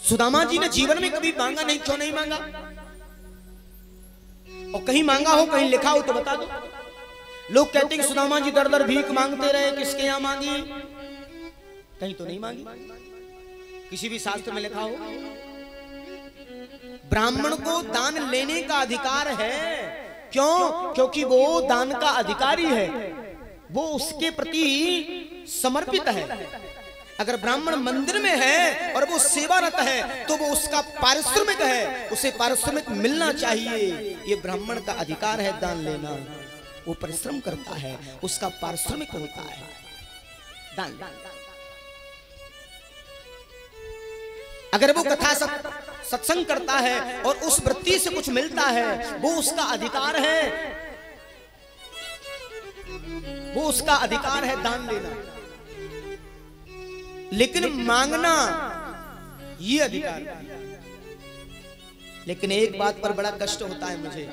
A: सुदामा जी ने जीवन में कभी मांगा नहीं, क्यों नहीं मांगा? और कहीं मांगा हो, कहीं लिखा हो तो बता दो। लोग कहते हैं कि सुदामा जी दर दर भीख मांगते रहे, किसके यहां मांगी? कहीं तो नहीं मांगी, किसी भी शास्त्र में लिखा हो। ब्राह्मण को दान लेने का अधिकार है, क्यों? क्योंकि वो दान का अधिकारी है, वो उसके प्रति समर्पित है। अगर ब्राह्मण मंदिर में है और वो सेवारत है तो वो उसका पारिश्रमिक है, उसे पारिश्रमिक मिलना चाहिए। ये ब्राह्मण का अधिकार है दान लेना। वो परिश्रम करता है, उसका पारिश्रमिक होता है दान। अगर वो कथा सत्संग करता है और उस वृत्ति से कुछ मिलता है, वो उसका अधिकार है, वो उसका अधिकार है दान लेना। लेकिन मांगना ये अधिकार नहीं। लेकिन एक बात पर बड़ा कष्ट होता है मुझे,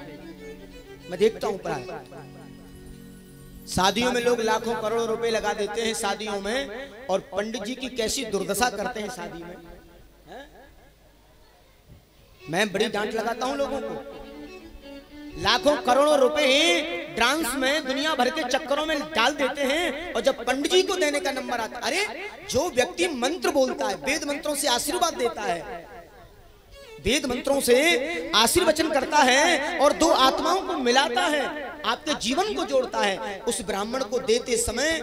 A: मैं देखता हूं प्राय शादियों में लोग लाखों करोड़ों रुपए लगा देते हैं शादियों में, और पंडित जी की कैसी दुर्दशा करते हैं शादी में। मैं बड़ी डांट लगाता हूं लोगों को। लाखों करोड़ों रुपए डांस में दुनिया भर के चक्करों में डाल देते हैं, और जब पंडित जी को देने का नंबर आता, अरे जो व्यक्ति मंत्र बोलता है, वेद मंत्रों से आशीर्वाद देता है, वेद मंत्रों से आशीर्वचन करता है और 2 आत्माओं को मिलाता है, आपके जीवन को जोड़ता है, उस ब्राह्मण को देते समय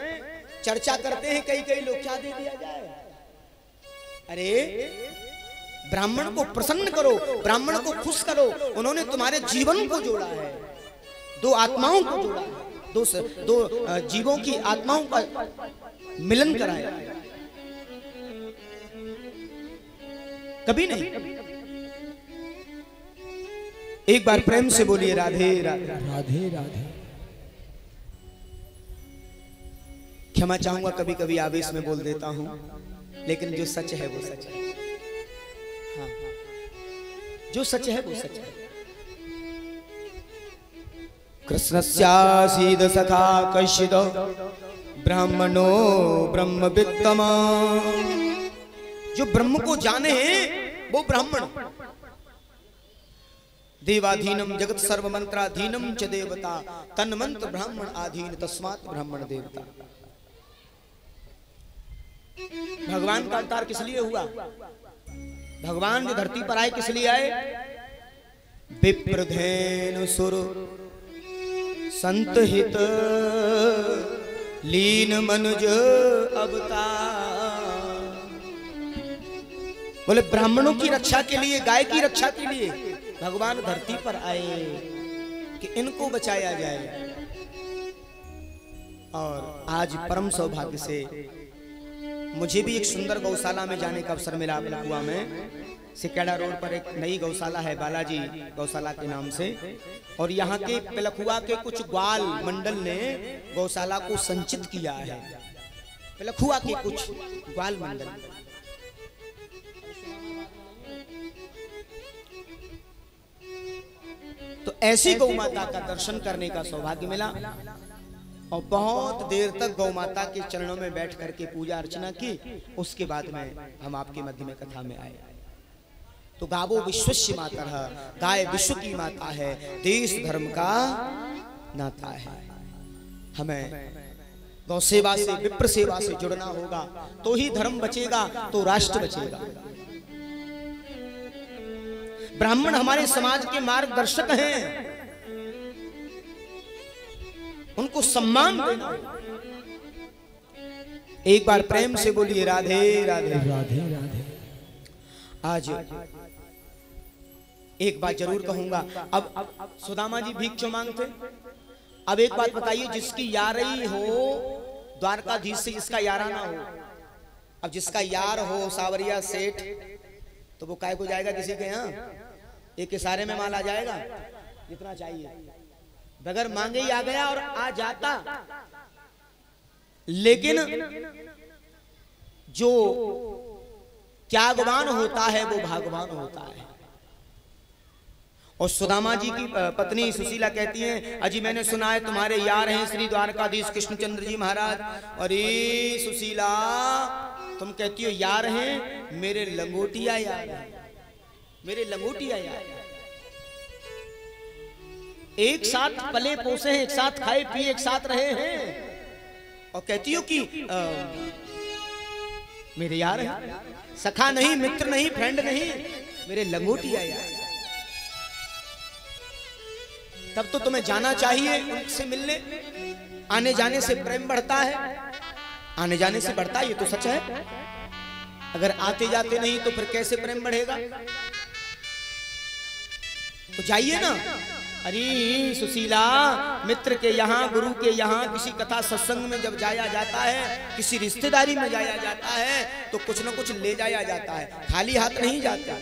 A: चर्चा करते हैं कई लोग, क्या दे दिया जाए? अरे ब्राह्मण को प्रसन्न करो, ब्राह्मण को खुश करो, उन्होंने तुम्हारे जीवन को जोड़ा है, 2 आत्माओं को जोड़ा है, 2 जीवों की आत्माओं का मिलन कराया। कभी नहीं। एक बार प्रेम से बोलिए राधे राधे
B: राधे राधे।
A: क्षमा चाहूंगा, कभी कभी आवेश में बोल देता हूं, लेकिन जो सच है वो सच है। हाँ, जो सच है वो सच है। कृष्णस्यासीद सखा कश्चिद ब्राह्मणो ब्रह्मवित्तमा। जो ब्रह्म को जाने वो ब्राह्मण। देवाधीनम जगत सर्व मंत्राधीनम च देवता, तन्मंत्र ब्राह्मण आधीन तस्मात् ब्राह्मण देवता। भगवान का अवतार किस लिए हुआ? भगवान जो धरती पर आए किस लिए आए? विप्रधेनु सुर संत हित लीन मनुज अवतार। बोले ब्राह्मणों की रक्षा के लिए, गाय की रक्षा के लिए भगवान धरती पर आए कि इनको बचाया जाए। और आज परम सौभाग्य से मुझे भी एक सुंदर गौशाला में जाने का अवसर मिला। पिलखुआ में सिकेड़ा रोड पर एक नई गौशाला है, बालाजी गौशाला के नाम से, और यहाँ के पिलखुआ के कुछ ग्वाल मंडल ने गौशाला को संचित किया है। पिलखुआ के कुछ ग्वाल मंडल। तो ऐसी गौ माता का दर्शन करने का सौभाग्य मिला। और बहुत देर तक गौ माता के चरणों में बैठ करके पूजा अर्चना की। उसके बाद में हम आपके मध्य में कथा में आए। तो गावो विश्वस्य माता है, गाय विश्व की माता है, देश धर्म का नाता है। हमें गौ सेवा से, विप्र सेवा से जुड़ना होगा, तो ही धर्म बचेगा, तो राष्ट्र बचेगा। ब्राह्मण हमारे समाज के मार्गदर्शक हैं, उनको सम्मान देना। एक बार प्रेम से बोलिए राधे राधे राधे राधे। आज एक बात जरूर कहूंगा। अब सुदामा जी भीख क्यों मांगते? अब एक बात बताइए, जिसकी यारी हो द्वारकाधीश से, जिसका यारा ना हो। अब जिसका यार हो सावरिया सेठ, तो वो काय को जाएगा किसी के यहाँ? एक इशारे में माल आ जाएगा, जितना चाहिए बगैर मांगे ही आ गया और आ जाता। लेकिन जो त्यागवान होता है वो भागवान होता है। और सुदामा जी की पत्नी सुशीला कहती हैं, अजी मैंने सुना है तुम्हारे यार हैं श्री द्वारकाधीश कृष्णचंद्र जी महाराज। अरे सुशीला, तुम कहती हो यार हैं, मेरे लंगोटिया यार हैं, मेरे लंगोटिया यार। एक साथ पले पोसे हैं, एक साथ खाए पिए, एक साथ रहे हैं, और कहती हो कि मेरे यार हैं। सखा नहीं, मित्र नहीं, फ्रेंड नहीं, मेरे लंगोटिया यार। तब तो तुम्हें जाना चाहिए उनसे मिलने। आने जाने से प्रेम बढ़ता है, आने जाने से बढ़ता है, ये तो सच है। अगर आते जाते नहीं तो फिर कैसे प्रेम बढ़ेगा? तो जाइए ना। अरे सुशीला, मित्र के यहाँ, गुरु के यहाँ किसी कथा सत्संग में जब जाया जाता है, किसी रिश्तेदारी में जाया जाता है, तो कुछ न कुछ ले जाया जाता है, खाली हाथ नहीं जाता।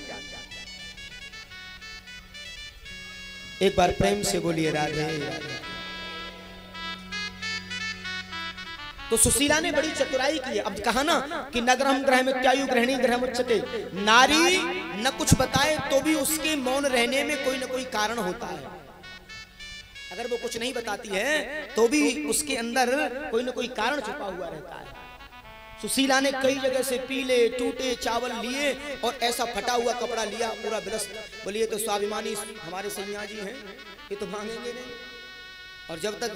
A: एक बार प्रेम से बोलिए राधे राधे। तो सुशीला ने बड़ी चतुराई की है। अब कहा ना कि नगरम ग्रह मित्यायु गृहिणी ग्रह मुच्यते। नारी न कुछ बताए तो भी उसके मौन रहने में कोई न कोई कारण होता है। अगर वो कुछ नहीं बताती है तो भी उसके अंदर कोई न कोई कारण छुपा हुआ रहता है। सुशीला ने कई जगह से पीले टूटे चावल लिए और ऐसा फटा हुआ कपड़ा लिया, पूरा विरस्त। बोलिए तो स्वाभिमानी हमारे सैया जी हैं, ये तो मांगेंगे नहीं। और जब तक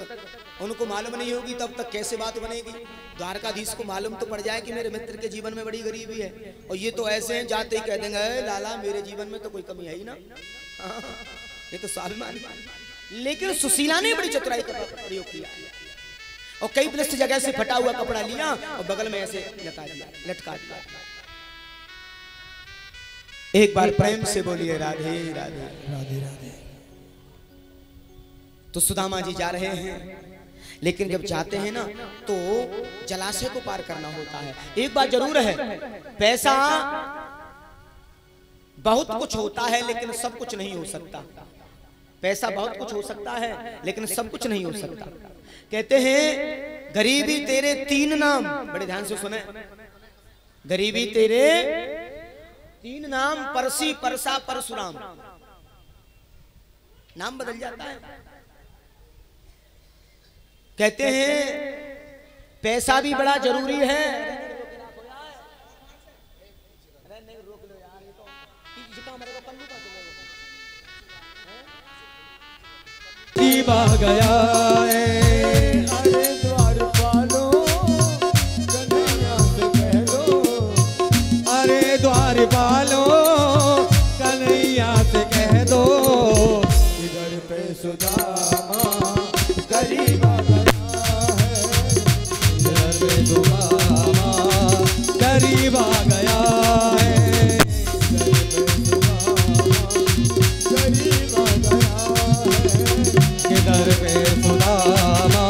A: उनको मालूम नहीं होगी तब तक कैसे बात बनेगी? द्वारकाधीश को मालूम तो पड़ जाए कि मेरे मित्र के जीवन में बड़ी गरीबी है, और ये तो ऐसे हैं जाते ही कह देंगे लाला मेरे जीवन में तो कोई कमी है ही ना। ये तो स्वाभिमानी। लेकिन सुशीला ने बड़ी चतुराई का प्रयोग किया और कई विशिष्ट जगह से फटा हुआ कपड़ा लिया और बगल में ऐसे लटका दिया। एक बार प्रेम से बोलिए राधे राधे राधे राधे। तो सुदामा जी जा रहे हैं, लेकिन जब जाते हैं ना तो जलाशय को पार करना होता है। एक बात जरूर है, पैसा बहुत कुछ होता है लेकिन सब कुछ नहीं हो सकता। पैसा बहुत कुछ हो सकता है लेकिन सब कुछ नहीं हो सकता। कहते हैं गरीबी तेरे तीन नाम, बड़े ध्यान से सुने, गरीबी तेरे तीन नाम, परसी परसा परशुराम। नाम बदल जाता है। कहते हैं पैसा भी बड़ा जरूरी है।
C: दीवा गया है,
B: अरे द्वारपालो कन्हैया से कह दो,
C: अरे द्वारपालो कन्हैया से कह दो,
B: इधर पे सुदामा गरीब आ गया है,
C: इधर पे सुदामा गरीब आ गया है,
B: इधर पे सुदामा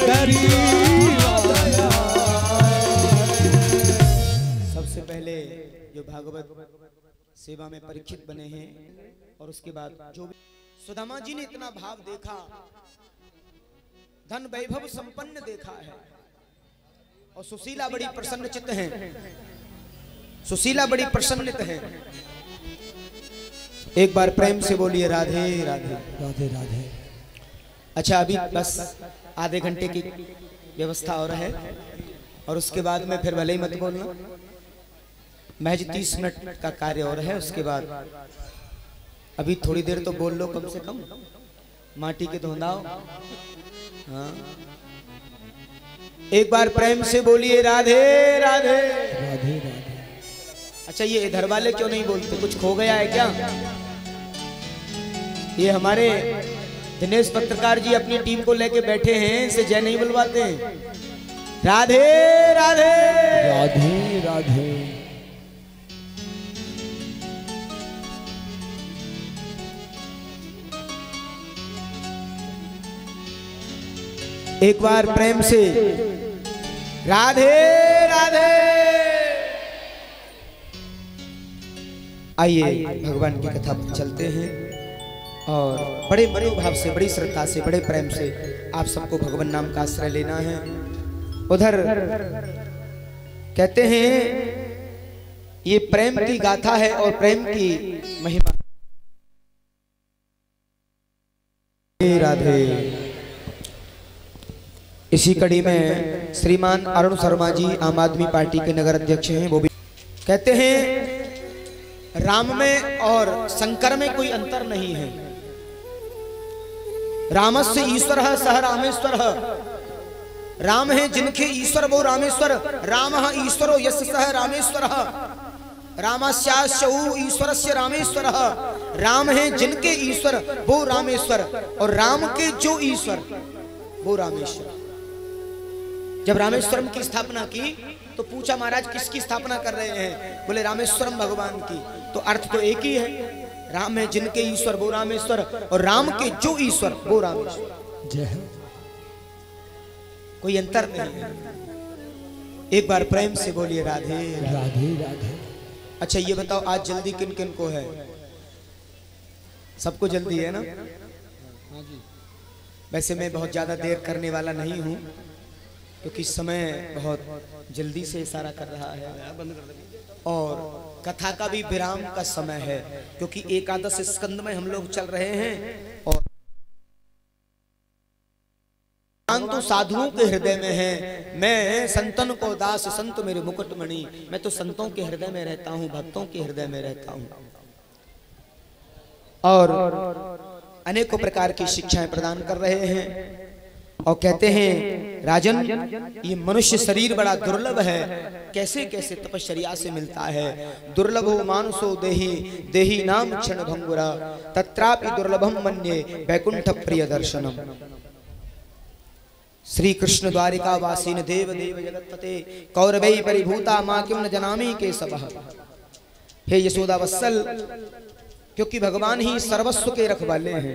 B: गरीब आ गया है।
A: सबसे पहले जो भागवत सेवा में परीक्षित बने हैं और उसके बाद जो सुदामा जी ने इतना भाव देखा, धन वैभव संपन्न देखा है, और सुशीला बड़ी प्रसन्नचित्त हैं, सुशीला बड़ी प्रसन्नित हैं। एक बार प्रेम से बोलिए राधे राधे
C: राधे राधे।
A: अच्छा अभी बस आधे घंटे की व्यवस्था और है, और उसके बाद में फिर भले ही मत बोलना, महज 30 मिनट का कार्य और है। उसके बाद अभी थोड़ी देर तो बोल लो कम से कम, माटी के धोंदाओ। हाँ, एक बार प्रेम से बोलिए राधे राधे
B: राधे राधे।
A: अच्छा, ये इधर वाले क्यों नहीं बोलते? कुछ खो गया है क्या? ये हमारे दिनेश पत्रकार जी अपनी टीम को लेके बैठे हैं, इसे जय नहीं बुलवाते हैं। राधे राधे
B: राधे राधे।
A: एक बार प्रेम से राधे राधे। आइए भगवान की कथा पर चलते हैं, और बड़े मनोभाव से, बड़ी श्रद्धा से, बड़े प्रेम से आप सबको भगवान नाम का आश्रय लेना है। उधर कहते हैं ये प्रेम की गाथा है और प्रेम की महिमा। राधे। इसी कड़ी में श्रीमान अरुण शर्मा जी आम आदमी पार्टी के नगर अध्यक्ष हैं, वो भी कहते हैं राम में और शंकर में कोई अंतर नहीं है। रामस्य ईश्वर सह रामेश्वर। राम है जिनके ईश्वर वो रामेश्वर। राम ईश्वरो यस्य सह रामेश्वर। रामस्यास्यौ ईश्वरस्य रामेश्वर। राम है जिनके ईश्वर वो रामेश्वर, और राम के जो ईश्वर वो रामेश्वर। जब रामेश्वरम की स्थापना की तो पूछा महाराज किसकी स्थापना कर रहे हैं? बोले रामेश्वरम भगवान की। तो अर्थ तो एक ही है, राम है जिनके ईश्वर वो रामेश्वर, और राम के जो ईश्वर वो रामेश्वर।
B: जय हो।
A: कोई अंतर नहीं है। एक बार प्रेम से बोलिए राधे
B: राधे राधे।
A: अच्छा, ये बताओ आज जल्दी किन किन को है? सबको जल्दी है ना? वैसे मैं बहुत ज्यादा देर करने वाला नहीं हूँ, क्योंकि समय बहुत जल्दी से इशारा कर रहा है, और कथा का भी विराम का समय है, क्योंकि एकादश स्कंद में हम लोग चल रहे हैं। और तो साधुओं के हृदय में है, मैं संतन को दास संत मेरे मुकुटमणि। मैं तो संतों के हृदय में रहता हूँ, भक्तों के हृदय में रहता हूँ, और अनेकों प्रकार की शिक्षाएं प्रदान कर रहे हैं। और कहते हैं राजन, ये मनुष्य शरीर बड़ा दुर्लभ है, कैसे कैसे तपश्चर्या से मिलता है। दुर्लभो मानसो देहि देहि नाम क्षण भंगुरा, तत्रापि दुर्लभम मन्ये वैकुंठ प्रिय दर्शनम। श्री कृष्ण द्वारिका वासीन देव देव जगत्पते, कौरवै परिभूता मां किम न जनामि केशवः। हे यशोदा वत्सल, क्योंकि भगवान ही सर्वस्व के रखवाले हैं,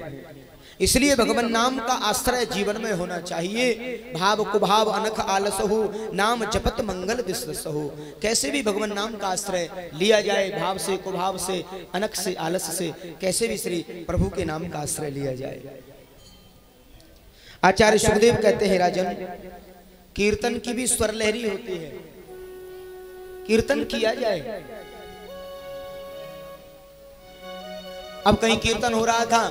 A: इसलिए भगवान नाम का आश्रय जीवन में होना चाहिए। भाव कुभाव अनख आलस हो, नाम जपत मंगल विश्वस हो। कैसे भी भगवान नाम का आश्रय लिया जाए, भाव से, कुभाव से, अनख से, आलस से, कैसे भी श्री प्रभु के नाम का आश्रय लिया जाए। आचार्य सुखदेव कहते हैं राजन, कीर्तन की भी स्वर लहरी होती है, कीर्तन किया जाए। अब कहीं कीर्तन हो रहा था,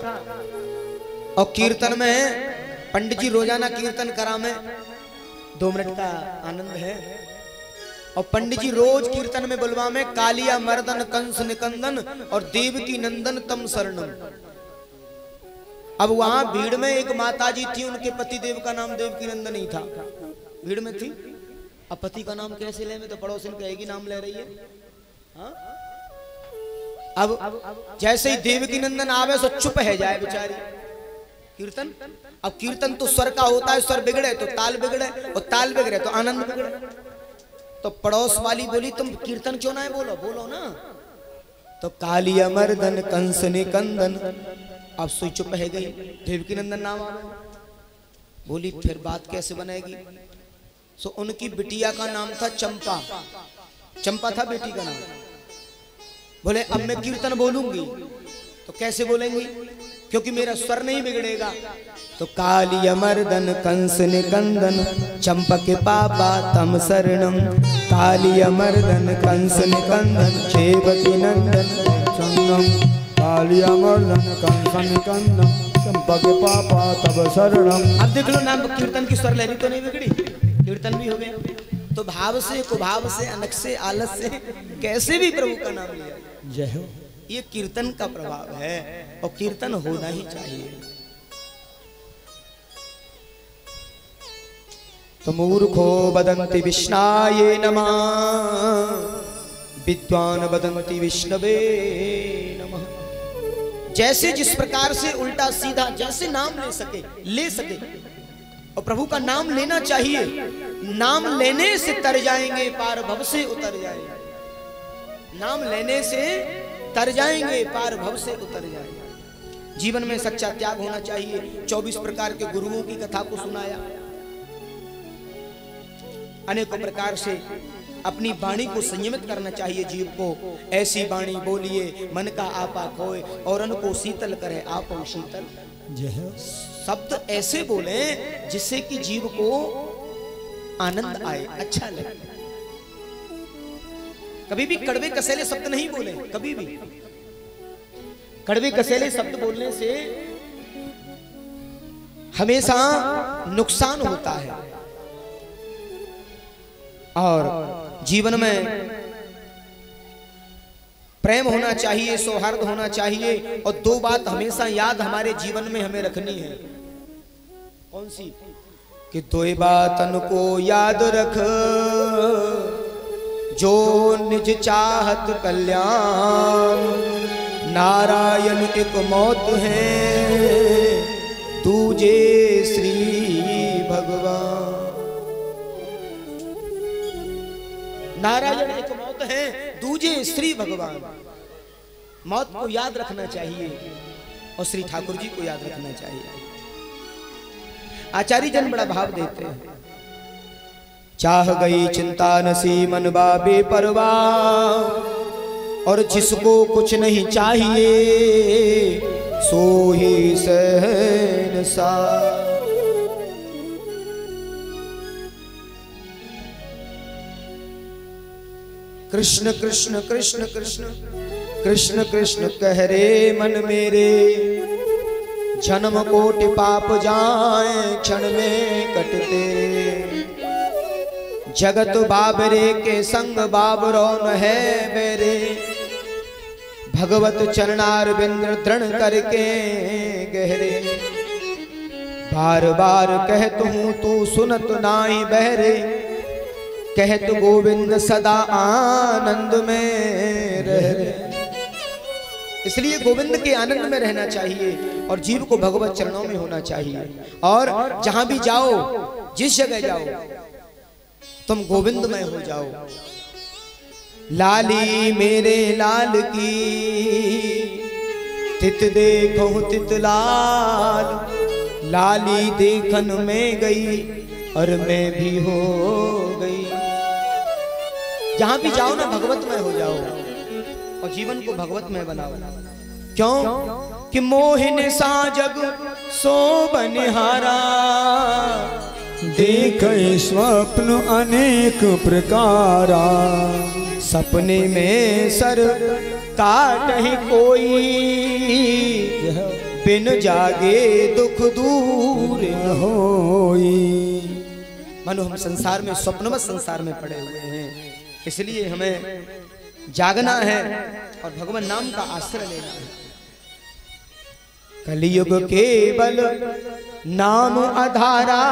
A: और कीर्तन में पंडित जी रोजाना कीर्तन करा में 2 मिनट का आनंद है, और पंडित जी रोज कीर्तन में बुलवा में कालिया मर्दन कंस निकंदन और देवकी नंदन तम शरणम। अब वहां भीड़ में एक माताजी थी, उनके पति देव का नाम देवकी नंदन ही था, भीड़ में थी। अब पति का नाम कैसे ले? में तो पड़ोसिन कहेगी नाम ले रही है। हाँ? अब जैसे ही देवकी नंदन आवे सो चुप है जाए बेचारी कीर्तन। अब कीर्तन तो स्वर का होता है, स्वर बिगड़े तो ताल बिगड़े, और ताल बिगड़े तो आनंद बिगड़े। तो पड़ोस वाली बोली तुम कीर्तन क्यों ना बोलो? बोलो ना। तो काली अमरदन कंस निकंदन, अब सोई चुप है गई, देवकी नंदन नाम आ बोली, फिर बात कैसे बनेगी? सो उनकी बिटिया का नाम था चंपा, चंपा था बेटी का नाम। बोले अब मैं कीर्तन बोलूंगी, तो कैसे बोलेंगी? क्योंकि मेरा स्वर नहीं बिगड़ेगा। तो काली अमरदन कंस निकंदन चंपक पापा तम शरणम। काली अमरदन कंस निकंदन देवकी नंदन संगम।
B: काली अमरदन कंस निकंदन चंपक पापा तब शरणम।
A: अब देख लो नाम कीर्तन की स्वर लहरी तो नहीं बिगड़ी, कीर्तन भी हो गया। तो भाव से, कुभाव से, अनक से, आलस से कैसे भी प्रभु का नाम लिया।
B: जय हो।
A: ये कीर्तन का प्रभाव है और कीर्तन होना ही चाहिए। तो मूर्खो वदन्ति विष्णाये नमः, विद्वान वदन्ति विष्णवे नमः। जैसे जिस प्रकार से उल्टा सीधा जैसे नाम ले सके और प्रभु का नाम लेना चाहिए। नाम लेने से तर जाएंगे, पार भव से उतर जाएंगे। नाम लेने से तर जाएंगे, पार भव से उतर जाएंगे। जीवन में सच्चा त्याग होना चाहिए। 24 प्रकार के गुरुओं की कथा को सुनाया। अनेकों प्रकार से अपनी वाणी को संयमित करना चाहिए। जीव को ऐसी वाणी बोलिए मन का आपा खोए, औरन को शीतल करे आप शीतल।
B: जय हो।
A: शब्द ऐसे बोले जिससे कि जीव को आनंद आए, अच्छा लगे। कभी भी कड़वे कसेले शब्द नहीं बोले। कभी भी कड़वे कसेले शब्द बोलने से हमेशा नुकसान होता है। और जीवन में प्रेम होना चाहिए, सौहार्द होना चाहिए। और दो बात हमेशा याद हमारे जीवन में हमें रखनी है। कौन सी? कि दो बातन को याद रख, जो निज चाहत कल्याण। नारायण एक मौत है, दूजे श्री भगवान। नारायण एक मौत है, दूजे श्री भगवान। मौत को याद रखना चाहिए और श्री ठाकुर जी को याद रखना चाहिए। आचार्य जन बड़ा भाव देते हैं। चाह गई चिंता नसी मन बाबे परवाह, और जिसको कुछ नहीं चाहिए सो ही शहंशाह। कृष्ण कृष्ण कृष्ण कृष्ण कृष्ण कृष्ण कह रे मन मेरे, जन्म कोटि पाप जाए क्षण में कटते। जगत बाबरे के संग बाबरो न है मेरे, भगवत चरणार बिंद्र दृढ़ करके गहरे। बार बार कहत हूँ तू सुनत नाई बहरे, कहत गोविंद सदा आनंद में रहे। इसलिए गोविंद के आनंद में रहना चाहिए और जीव को भगवत चरणों में होना चाहिए। और जहां भी जाओ, जिस जगह जाओ, तुम गोविंदमय हो जाओ। लाली मेरे लाल की, तित देखो तित लाल। लाली देखन में गई और मैं भी हो गई। जहां भी जाओ ना भगवतमय हो जाओ और जीवन को भगवतमय बनाओ। क्यों? कि मोहिन सा जग सो बनिहारा,
B: देखे स्वप्न अनेक प्रकारा।
A: सपने में सर काटहि कोई, बिन जागे दुख दूर न होई। मानो हम संसार में स्वप्नवत संसार में पड़े हुए हैं। इसलिए हमें जागना है और भगवान नाम का आश्रय लेना है। कलियुग केवल नाम आधारा,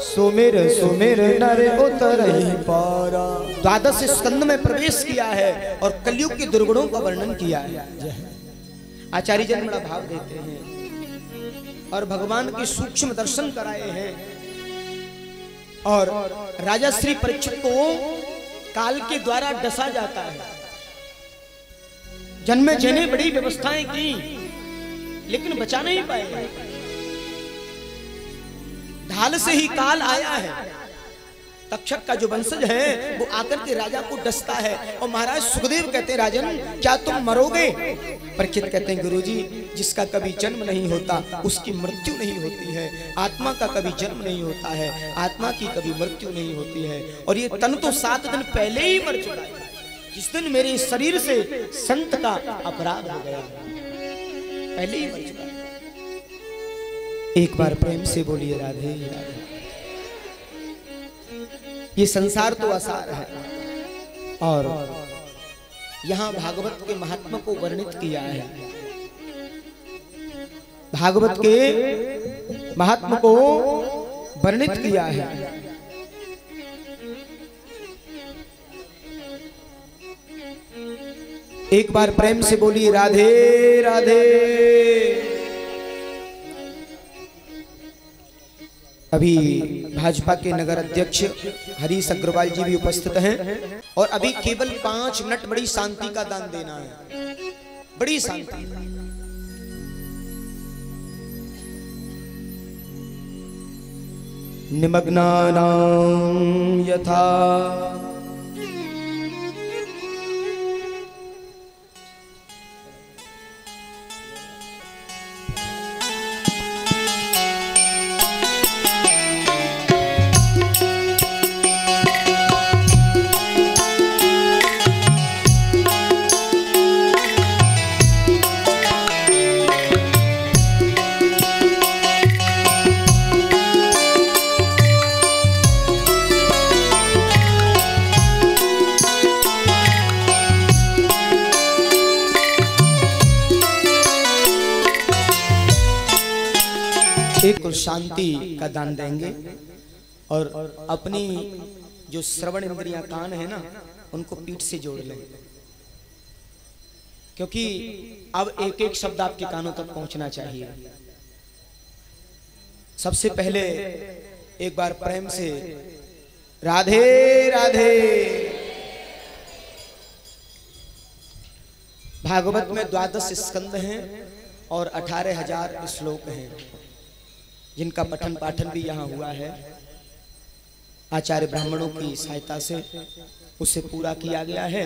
A: सुमिर सुमिर नर उतरहि पारा। द्वादश स्कंद में प्रवेश किया है और कलयुग के दुर्गुणों का वर्णन किया है। आचार्य जन बड़ा भाव देते हैं और भगवान के सूक्ष्म दर्शन कराए हैं। और राजा श्री परीक्षित को काल के द्वारा डसा जाता है। जन्मे जने बड़ी व्यवस्थाएं की लेकिन बचा नहीं पाए। ढाल से ही काल आया है। तक्षक का जो वंशज है वो आकर के राजा को डसता है और महाराज सुखदेव कहते हैं राजन क्या तुम मरोगे? परीक्षित कहते हैं गुरुजी जिसका कभी जन्म नहीं होता उसकी मृत्यु नहीं होती है। आत्मा का कभी जन्म नहीं होता है, आत्मा की कभी मृत्यु नहीं होती है। और ये तन तो 7 दिन पहले ही मर चुका है। जिस दिन मेरे शरीर से संत का अपराध हो गया पहले ही मर चुका है। एक बार प्रेम से बोलिए राधे राधे। ये संसार तो असार है और यहाँ भागवत के महात्मा को वर्णित किया है। भागवत के महात्मा को वर्णित किया है। एक बार प्रेम से बोलिए राधे राधे। अभी भाजपा के नगर अध्यक्ष हरीश अग्रवाल जी भी उपस्थित हैं और अभी केवल 5 मिनट बड़ी शांति का दान देना है। बड़ी शांति। निमग्नानां यथा एक शांति का दान देंगे और अपनी जो श्रवण इंद्रियां कान है ना उनको पीठ से जोड़ लें, क्योंकि अब एक एक शब्द आपके कानों तक पहुंचना चाहिए। सबसे पहले एक बार प्रेम से राधे राधे। भागवत में 12 स्कंद हैं और 18,000 श्लोक हैं, जिनका पठन पाठन भी यहाँ हुआ है। आचार्य ब्राह्मणों की सहायता से उसे पूरा किया गया है,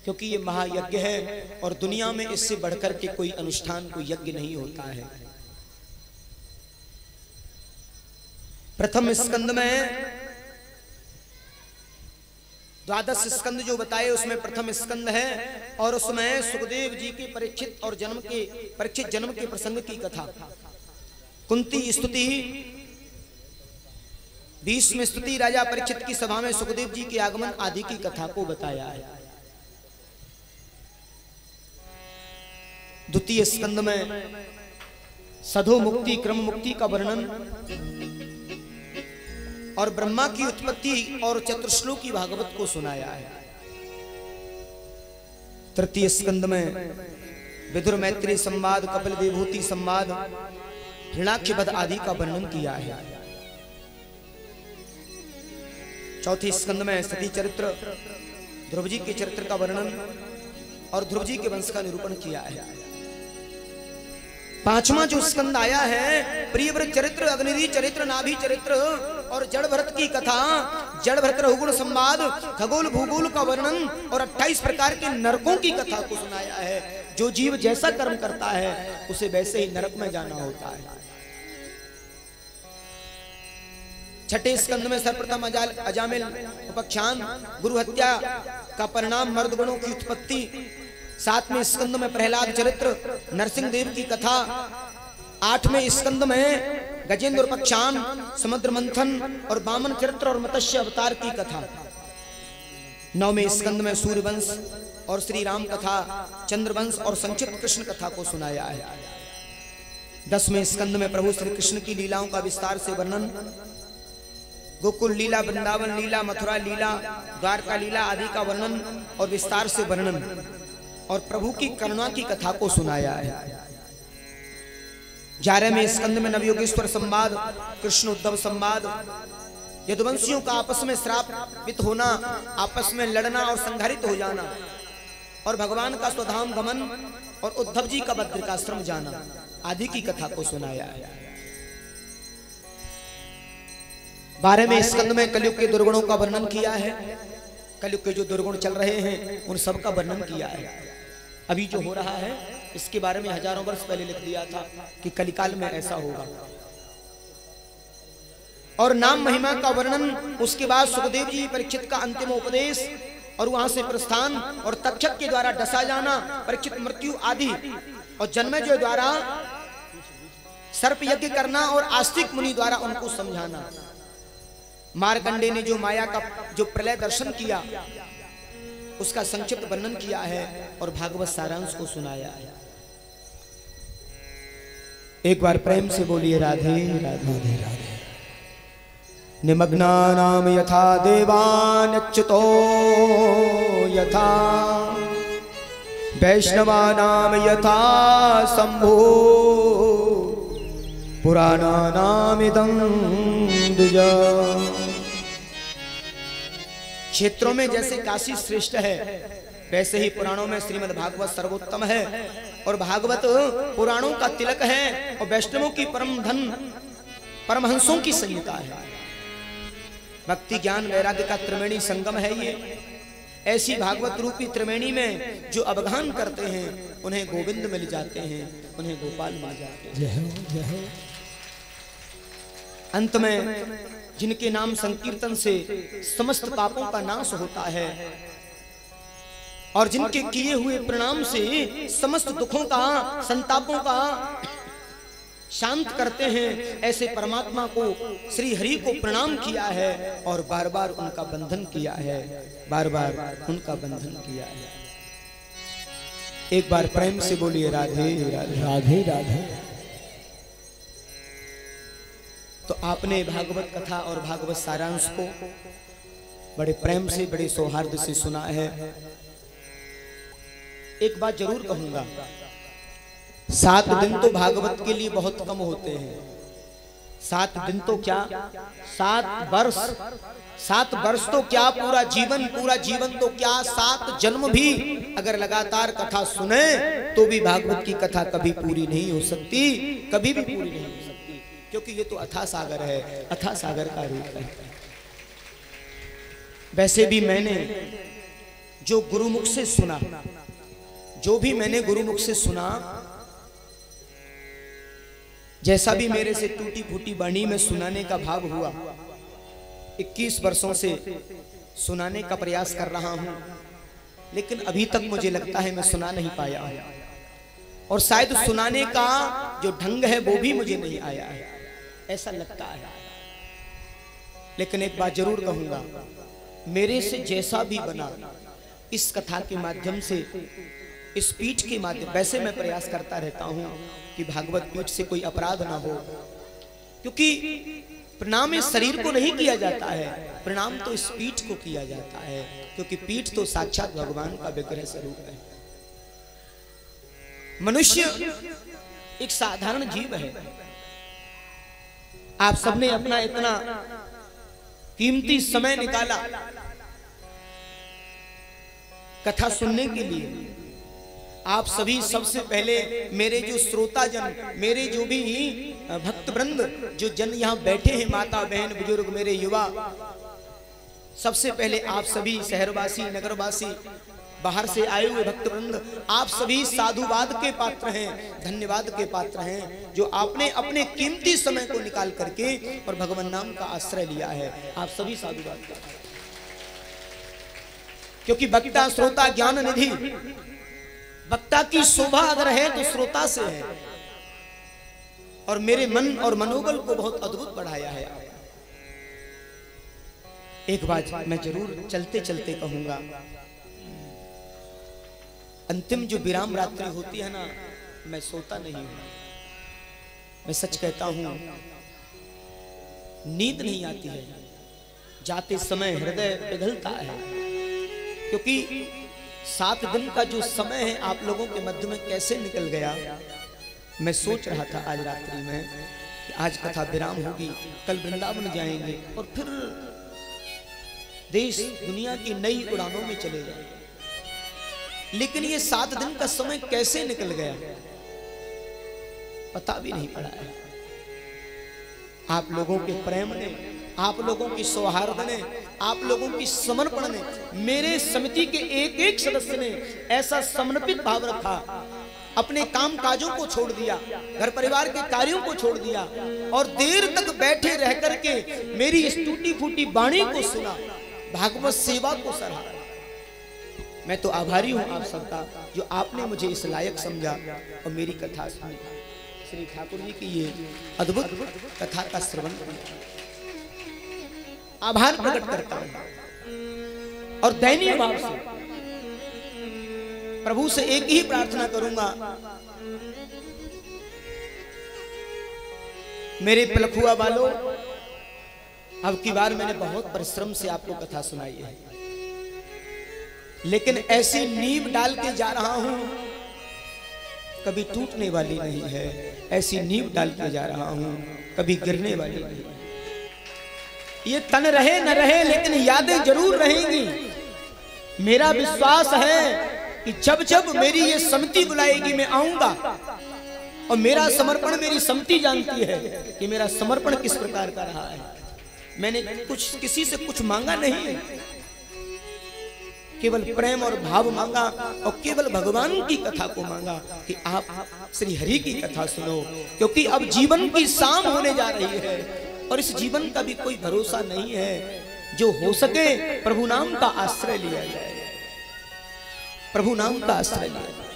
A: क्योंकि ये महायज्ञ है और दुनिया में इससे बढ़कर के कोई अनुष्ठान, कोई यज्ञ नहीं होता है। प्रथम स्कंद में 12 स्कंद जो बताए उसमें प्रथम स्कंद है और उसमें सुखदेव जी के परीक्षित जन्म के प्रसंग की कथा, कुंती स्तुति, भीष्म स्तुति, राजा परीक्षित की सभा में सुखदेव जी के आगमन आदि की कथा को बताया है। द्वितीय स्कंद में सधो मुक्ति, क्रम मुक्ति का वर्णन और ब्रह्मा की उत्पत्ति और चतुर्श्लोकी भागवत को सुनाया है। तृतीय स्कंद में विदुर मैत्री संवाद, कपिल विभूति संवाद, हिरणाक्ष वध आदि का वर्णन किया है। चौथे स्कंद में सती चरित्र, ध्रुव जी के चरित्र का वर्णन और ध्रुव जी के वंश का निरूपण किया है। पांचवा जो स्कंद आया है प्रियव्रत चरित्र, अग्निधि चरित्र, नाभि चरित्र और जड़ भरत की कथा, जड़ भरत रघुगुण संवाद, खगोल भूगोल का वर्णन और 28 प्रकार के नरकों की कथा को सुनाया है। जो जीव जैसा कर्म करता है उसे वैसे ही नरक में जाना होता है। छठे स्कंद में सर्वप्रथम अजामिल उपख्यान, गुरु हत्या का परिणाम, मर्द गुणों की उत्पत्ति। सातवें स्कंद में प्रहलाद चरित्र, नरसिंह देव की कथा। आठवें स्कंद में गजेंद्र उपख्यान, समुद्र मंथन और वामन चरित्र और मत्स्य अवतार की कथा। नौवें स्कंद में सूर्यवंश और श्री राम कथा, चंद्रवंश और संक्षिप्त कृष्ण कथा को सुनाया है। 10वें स्कंद में प्रभु श्री कृष्ण की लीलाओं का विस्तार से वर्णन, गोकुल लीला, वृंदावन लीला, मथुरा लीला, द्वारका लीला आदि का वर्णन और विस्तार से वर्णन और प्रभु की करुणा की कथा को सुनाया है। 11वें स्कंद में नवयोगेश्वर संवाद, कृष्ण उद्धव संवाद, यदुवंशियों का आपस में श्रापित होना, आपस में लड़ना और संघारित हो जाना और भगवान का स्वधाम गमन और उद्धव जी का बद्रिकाश्रम जाना आदि की कथा को सुनाया है। 12वें स्कंद में कलयुग के दुर्गुणों का वर्णन किया है। कलयुग के जो दुर्गुण चल रहे हैं उन सब का वर्णन किया है। अभी जो हो रहा है इसके बारे में हजारों वर्ष पहले लिख दिया था कि कलिकाल में ऐसा होगा। और नाम महिमा का वर्णन, उसके बाद सुखदेव जी परीक्षित का अंतिम उपदेश और वहां से प्रस्थान और तक्षक के द्वारा डसा जाना, परीक्षित मृत्यु आदि और जन्मेजय द्वारा सर्प यज्ञ करना और आस्तिक मुनि द्वारा उनको समझाना। मार्कंडे ने जो माया का जो प्रलय दर्शन किया उसका संक्षिप्त वर्णन किया है और भागवत सारांश को सुनाया है। एक बार प्रेम से बोलिए राधे राधे राधे। निमग्नानाम यथा देवानच्युतो यथा वैष्णवानाम यथा शंभो पुराणानामिदं द्विज। क्षेत्रों में जैसे काशी श्रेष्ठ है वैसे ही पुराणों में श्रीमद् भागवत सर्वोत्तम है और भागवत पुराणों का तिलक है और वैष्णवों की परम धन परमहंसों की संहिता है। भक्ति ज्ञान वैराग्य का त्रिवेणी संगम है ये। ऐसी भागवत रूपी त्रिवेणी में जो अवगाहन करते हैं उन्हें गोविंद मिल जाते हैं, उन्हें गोपाल मिल जाते हैं। अंत में जिनके नाम संकीर्तन से समस्त पापों का नाश होता है और जिनके किए हुए प्रणाम से समस्त दुखों का संतापों का शांत करते हैं, ऐसे परमात्मा को श्री हरि को प्रणाम किया है और बार बार उनका बंधन किया है, बार बार उनका बंधन किया है। एक बार प्रेम से बोलिए राधे राधे राधे राधे। तो आपने भागवत कथा और भागवत सारांश को बड़े प्रेम से बड़े सौहार्द से सुना है। एक बात जरूर कहूंगा, 7 दिन तो भागवत के लिए बहुत कम होते हैं। 7 दिन तो क्या 7 वर्ष तो क्या पूरा जीवन तो क्या 7 जन्म भी अगर लगातार कथा सुने तो भी भागवत की कथा कभी पूरी नहीं हो सकती, कभी भी पूरी नहीं हो सकती, क्योंकि ये तो अथाह सागर है, अथाह सागर का रूप है। वैसे भी मैंने जो गुरुमुख से सुना, जो भी मैंने गुरुमुख से सुना, जैसा भी मेरे से टूटी फूटी वाणी में सुनाने का भाव हुआ, 21 वर्षों से सुनाने का प्रयास कर रहा हूं, लेकिन अभी तक मुझे लगता है मैं सुना नहीं पाया हूं और शायद सुनाने का जो ढंग है वो भी मुझे नहीं आया है, ऐसा लगता है। लेकिन एक बात जरूर कहूंगा, मेरे से जैसा भी बना इस कथा के माध्यम से, इस पीठ के माध्यम, वैसे मैं प्रयास करता रहता हूं कि भागवत पीठ से कोई अपराध ना हो, क्योंकि प्रणाम इस शरीर को नहीं किया जाता है, प्रणाम तो इस पीठ को किया जाता है, क्योंकि पीठ तो साक्षात भगवान का विग्रह स्वरूप है। मनुष्य एक साधारण जीव है। आप सबने अपना इतना कीमती समय निकाला कथा सुनने के लिए। आप सभी सबसे पहले मेरे जो श्रोता जन, मेरे जो भी भक्त वृंद, जो जन यहाँ बैठे हैं, माता बहन बुजुर्ग मेरे युवा, सबसे पहले आप सभी शहरवासी नगरवासी बाहर से आए हुए भक्त वृंद, आप सभी साधुवाद के पात्र हैं, धन्यवाद के पात्र हैं, जो आपने अपने कीमती समय को निकाल करके और भगवान नाम का आश्रय लिया है। आप सभी साधुवाद का, क्योंकि वक्ता श्रोता ज्ञान निधि, वक्ता की शोभा अगर है तो श्रोता से है, और मेरे मन और मनोबल को बहुत अद्भुत बढ़ाया है। एक बात मैं जरूर चलते चलते कहूंगा, अंतिम जो विराम रात्रि होती है ना, मैं सोता नहीं हूं, मैं सच कहता हूं, नींद नहीं आती है, जाते समय हृदय पिघलता है, क्योंकि 7 दिन का जो समय है आप लोगों के मध्य में कैसे निकल गया। मैं सोच रहा था आज रात्रि में कि आज कथा विराम होगी, कल वृंदावन जाएंगे और फिर देश दुनिया की नई उड़ानों में चले जाएंगे, लेकिन ये 7 दिन का समय कैसे निकल गया पता भी नहीं पड़ा है। आप लोगों के प्रेम ने, आप लोगों की सौहार्द ने, आप लोगों की समर्पण ने, मेरे समिति के एक एक सदस्य ने ऐसा समर्पित भाव रखा, अपने काम काजों को छोड़ दिया, घर परिवार के कार्यों को छोड़ दिया और देर तक बैठे रह करके मेरी इस टूटी फूटी वाणी को सुना, भागवत सेवा को सराहा। मैं तो आभारी हूं आप सबका, जो आपने मुझे इस लायक समझा और मेरी कथा सुनी। श्री ठाकुर जी की ये अद्भुत कथा का श्रवण किया। आभार प्रकट करता हूं और दयनीय भाव से प्रभु से एक ही प्रार्थना करूंगा, मेरे पलखुआ वालों, अब की बार मैंने बहुत परिश्रम से आपको कथा सुनाई है, लेकिन ऐसी नींव डाल के जा रहा हूं कभी टूटने वाली नहीं है। ऐसी नींव डाल के जा रहा हूं कभी गिरने वाली नहीं है। ये तन रहे न रहे लेकिन यादें जरूर रहेंगी। मेरा विश्वास है कि जब जब मेरी ये सम्मति बुलाएगी मैं आऊंगा, और मेरा समर्पण मेरी सम्मति जानती है कि मेरा समर्पण किस प्रकार का रहा है। मैंने कुछ किसी से कुछ मांगा नहीं है, केवल प्रेम और भाव मांगा और केवल भगवान की कथा को मांगा कि आप श्री हरि की कथा सुनो, क्योंकि अब जीवन की शाम होने जा रही है और इस जीवन का भी कोई भरोसा नहीं है। जो हो सके प्रभु नाम का आश्रय लिया जाए, प्रभु नाम का आश्रय लिया जाए।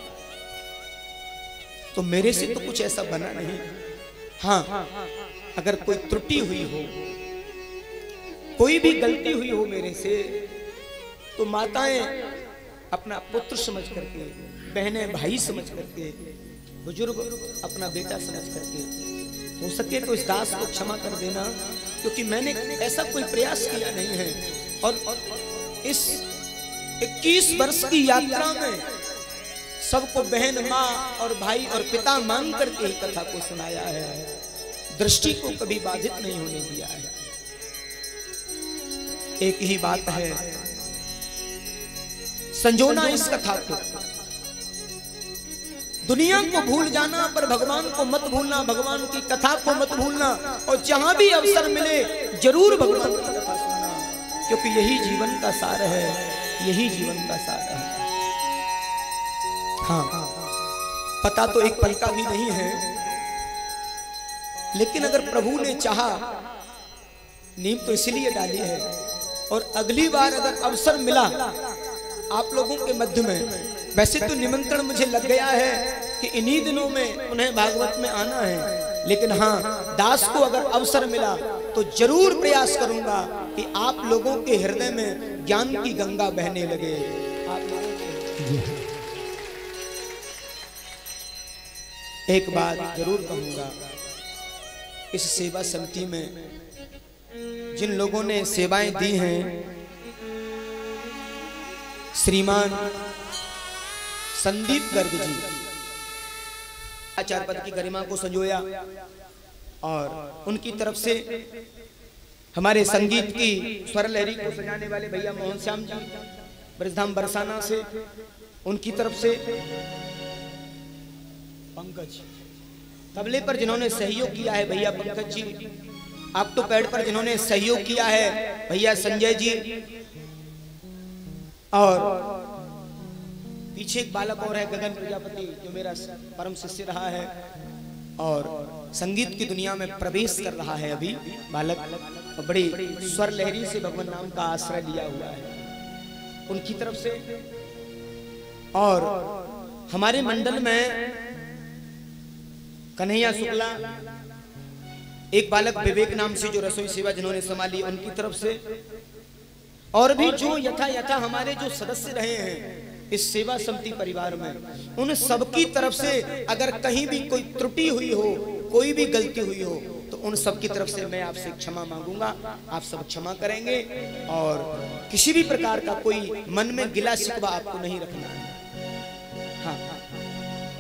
A: तो मेरे से तो कुछ ऐसा बना नहीं। हाँ, अगर कोई त्रुटि हुई हो, कोई भी गलती हुई हो मेरे से, तो माताएं अपना पुत्र समझ करके, बहनें भाई समझ करके, बुजुर्ग अपना बेटा समझ करके, हो सके तो इस दास को क्षमा कर देना, क्योंकि मैंने ऐसा कोई प्रयास किया नहीं है। और इस 21 वर्ष की यात्रा में सबको बहन, माँ और भाई और पिता मांग करके ही कथा को सुनाया है। दृष्टि को कभी बाधित नहीं होने दिया है। एक ही बात है, संजोना इस कथा को। दुनिया को भूल जाना पर भगवान को मत भूलना, भगवान की कथा को मत भूलना, और जहां भी अवसर मिले जरूर भगवान की कथा सुनना, क्योंकि यही जीवन का सार है, यही जीवन का सार है। हाँ, पता तो एक पल का भी नहीं है, लेकिन अगर प्रभु ने चाहा, नींव तो इसलिए डाली है, और अगली बार अगर अवसर मिला आप लोगों के मध्य में, वैसे तो निमंत्रण मुझे लग गया है कि इन्हीं दिनों में उन्हें भागवत में आना है, लेकिन हाँ, दास को अगर अवसर मिला तो जरूर प्रयास करूंगा कि आप लोगों के हृदय में ज्ञान की गंगा बहने लगे। आप लोगों के एक बात जरूर कहूंगा, इस सेवा समिति में जिन लोगों ने सेवाएं दी हैं, श्रीमान संदीप गर्ग जी आचार्य पद की गरिमा को संजोया, और उनकी तरफ से हमारे संगीत की स्वर लहरी को सजाने वाले भैया मोहन श्याम जी ब्रजधाम बरसाना से, उनकी तरफ से पंकज तबले पर जिन्होंने सहयोग किया है भैया पंकज जी, ऑक्टो पैड पर जिन्होंने सहयोग किया है भैया संजय जी, और पीछे एक बालक और है गगन प्रजापति जो मेरा परम शिष्य रहा है और संगीत की दुनिया में प्रवेश कर रहा है अभी बालक, और बड़ी स्वर लहरी से भगवान नाम का आश्रय लिया हुआ है, उनकी तरफ से। और हमारे मंडल में कन्हैया शुक्ला, एक बालक विवेक नाम से जो रसोई सेवा जिन्होंने संभाली, उनकी तरफ से, और भी जो यथा हमारे जो सदस्य रहे हैं इस सेवा समिति परिवार में, उन सबकी तरफ से अगर कहीं भी कोई त्रुटि हुई हो, कोई भी गलती हुई हो, तो उन सब की तरफ से मैं आपसे क्षमा मांगूंगा। आप सब क्षमा करेंगे और किसी भी प्रकार का कोई मन में गिला शिकवा आपको नहीं रखना है। हाँ,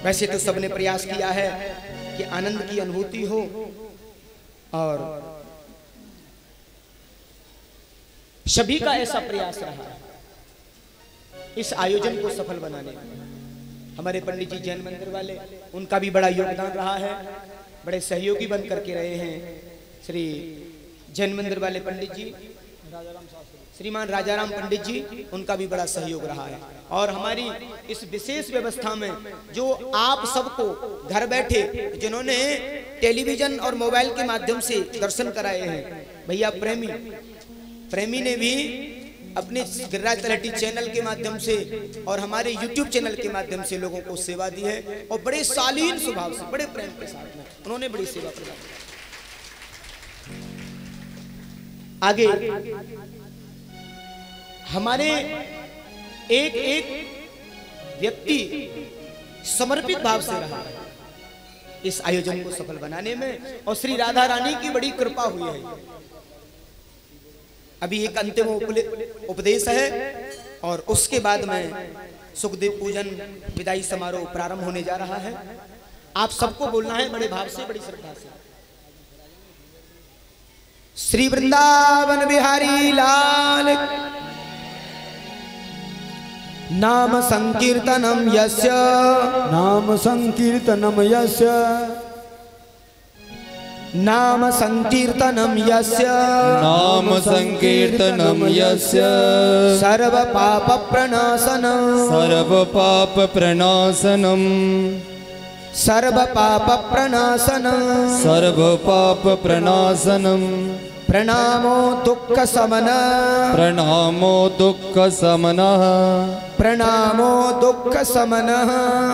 A: वैसे तो सबने प्रयास किया है कि आनंद की अनुभूति हो, और सभी का ऐसा प्रयास रहा इस आयोजन को सफल बनाने में। हमारे पंडित जी जैन मंदिर वाले, उनका भी बड़ा योगदान रहा है, बड़े सहयोगी बन करके रहे हैं। श्री जैन मंदिर वाले पंडित जी श्रीमान राजाराम पंडित जी, उनका भी बड़ा सहयोग रहा है। और हमारी इस विशेष व्यवस्था में जो आप सबको घर बैठे जिन्होंने टेलीविजन और मोबाइल के माध्यम से दर्शन कराए हैं, भैया प्रेमी ने भी अपने गिरिराज तलहटी चैनल के माध्यम से और हमारे YouTube चैनल के माध्यम से लोगों को सेवा दी है और बड़े शालीन स्वभाव से, बड़े प्रेम के साथ में उन्होंने बड़ी सेवा प्रदान की। आगे हमारे एक एक व्यक्ति समर्पित भाव से रहा है इस आयोजन को सफल बनाने में और श्री राधा रानी की बड़ी कृपा हुई है। अभी एक अंतिम उपदेश है और उसके बाद में सुखदेव पूजन विदाई समारोह प्रारंभ होने जा रहा है। आप सबको बोलना है बड़े भाव से, बड़ी श्रद्धा से। श्री वृंदावन बिहारी लाल नाम संकीर्तनम यस्य,
B: नाम संकीर्तनम यस्य,
A: नाम संकीर्तनम यस्य,
C: नाम संकीर्तनम यस्य,
A: सर्व पाप प्रणाशनम,
C: सर्व पाप प्रणाशनम,
A: सर्व पाप प्रणाशनम,
C: सर्व पाप प्रणाशनम,
A: प्रणामो दुख समन,
C: प्रणामो दुख समनः,
A: प्रणामो दुख समन,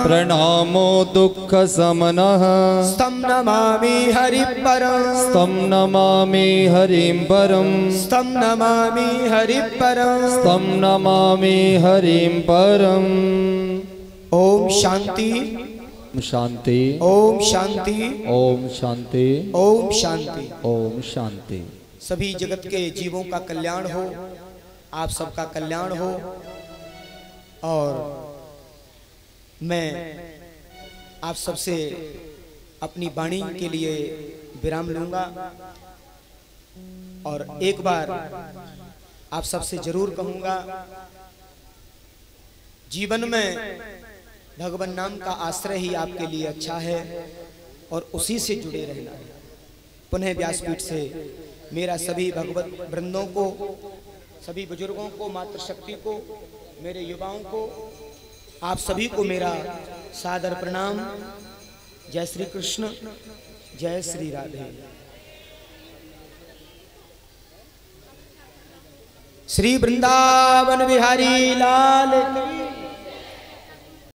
C: प्रणामो दुख समनः,
A: स्तम नमामि हरि परम,
C: स्तम नमामि हरिं परम,
A: स्तम नमामि हरि परम,
C: स्तम नमामि हरिं परम।
A: ओम शांति,
C: शांति,
A: ओम शांति,
C: ओम शांति,
A: ओम शांति।
C: ओम शांति।
A: सभी जगत के जीवों का कल्याण हो, आप सबका कल्याण हो। और मैं आप सबसे अपनी वाणी के लिए विराम लूंगा और एक बार आप सबसे जरूर कहूंगा, जीवन में भगवान नाम का आश्रय ही आपके लिए अच्छा है और उसी से जुड़े रहना है। पुनः व्यासपीठ से मेरा सभी भगवत वृंदों को, सभी बुजुर्गों को, मातृशक्ति को, मेरे युवाओं को, आप सभी को मेरा सादर प्रणाम। जय श्री कृष्ण, जय श्री राधे। श्री वृंदावन बिहारी लाल की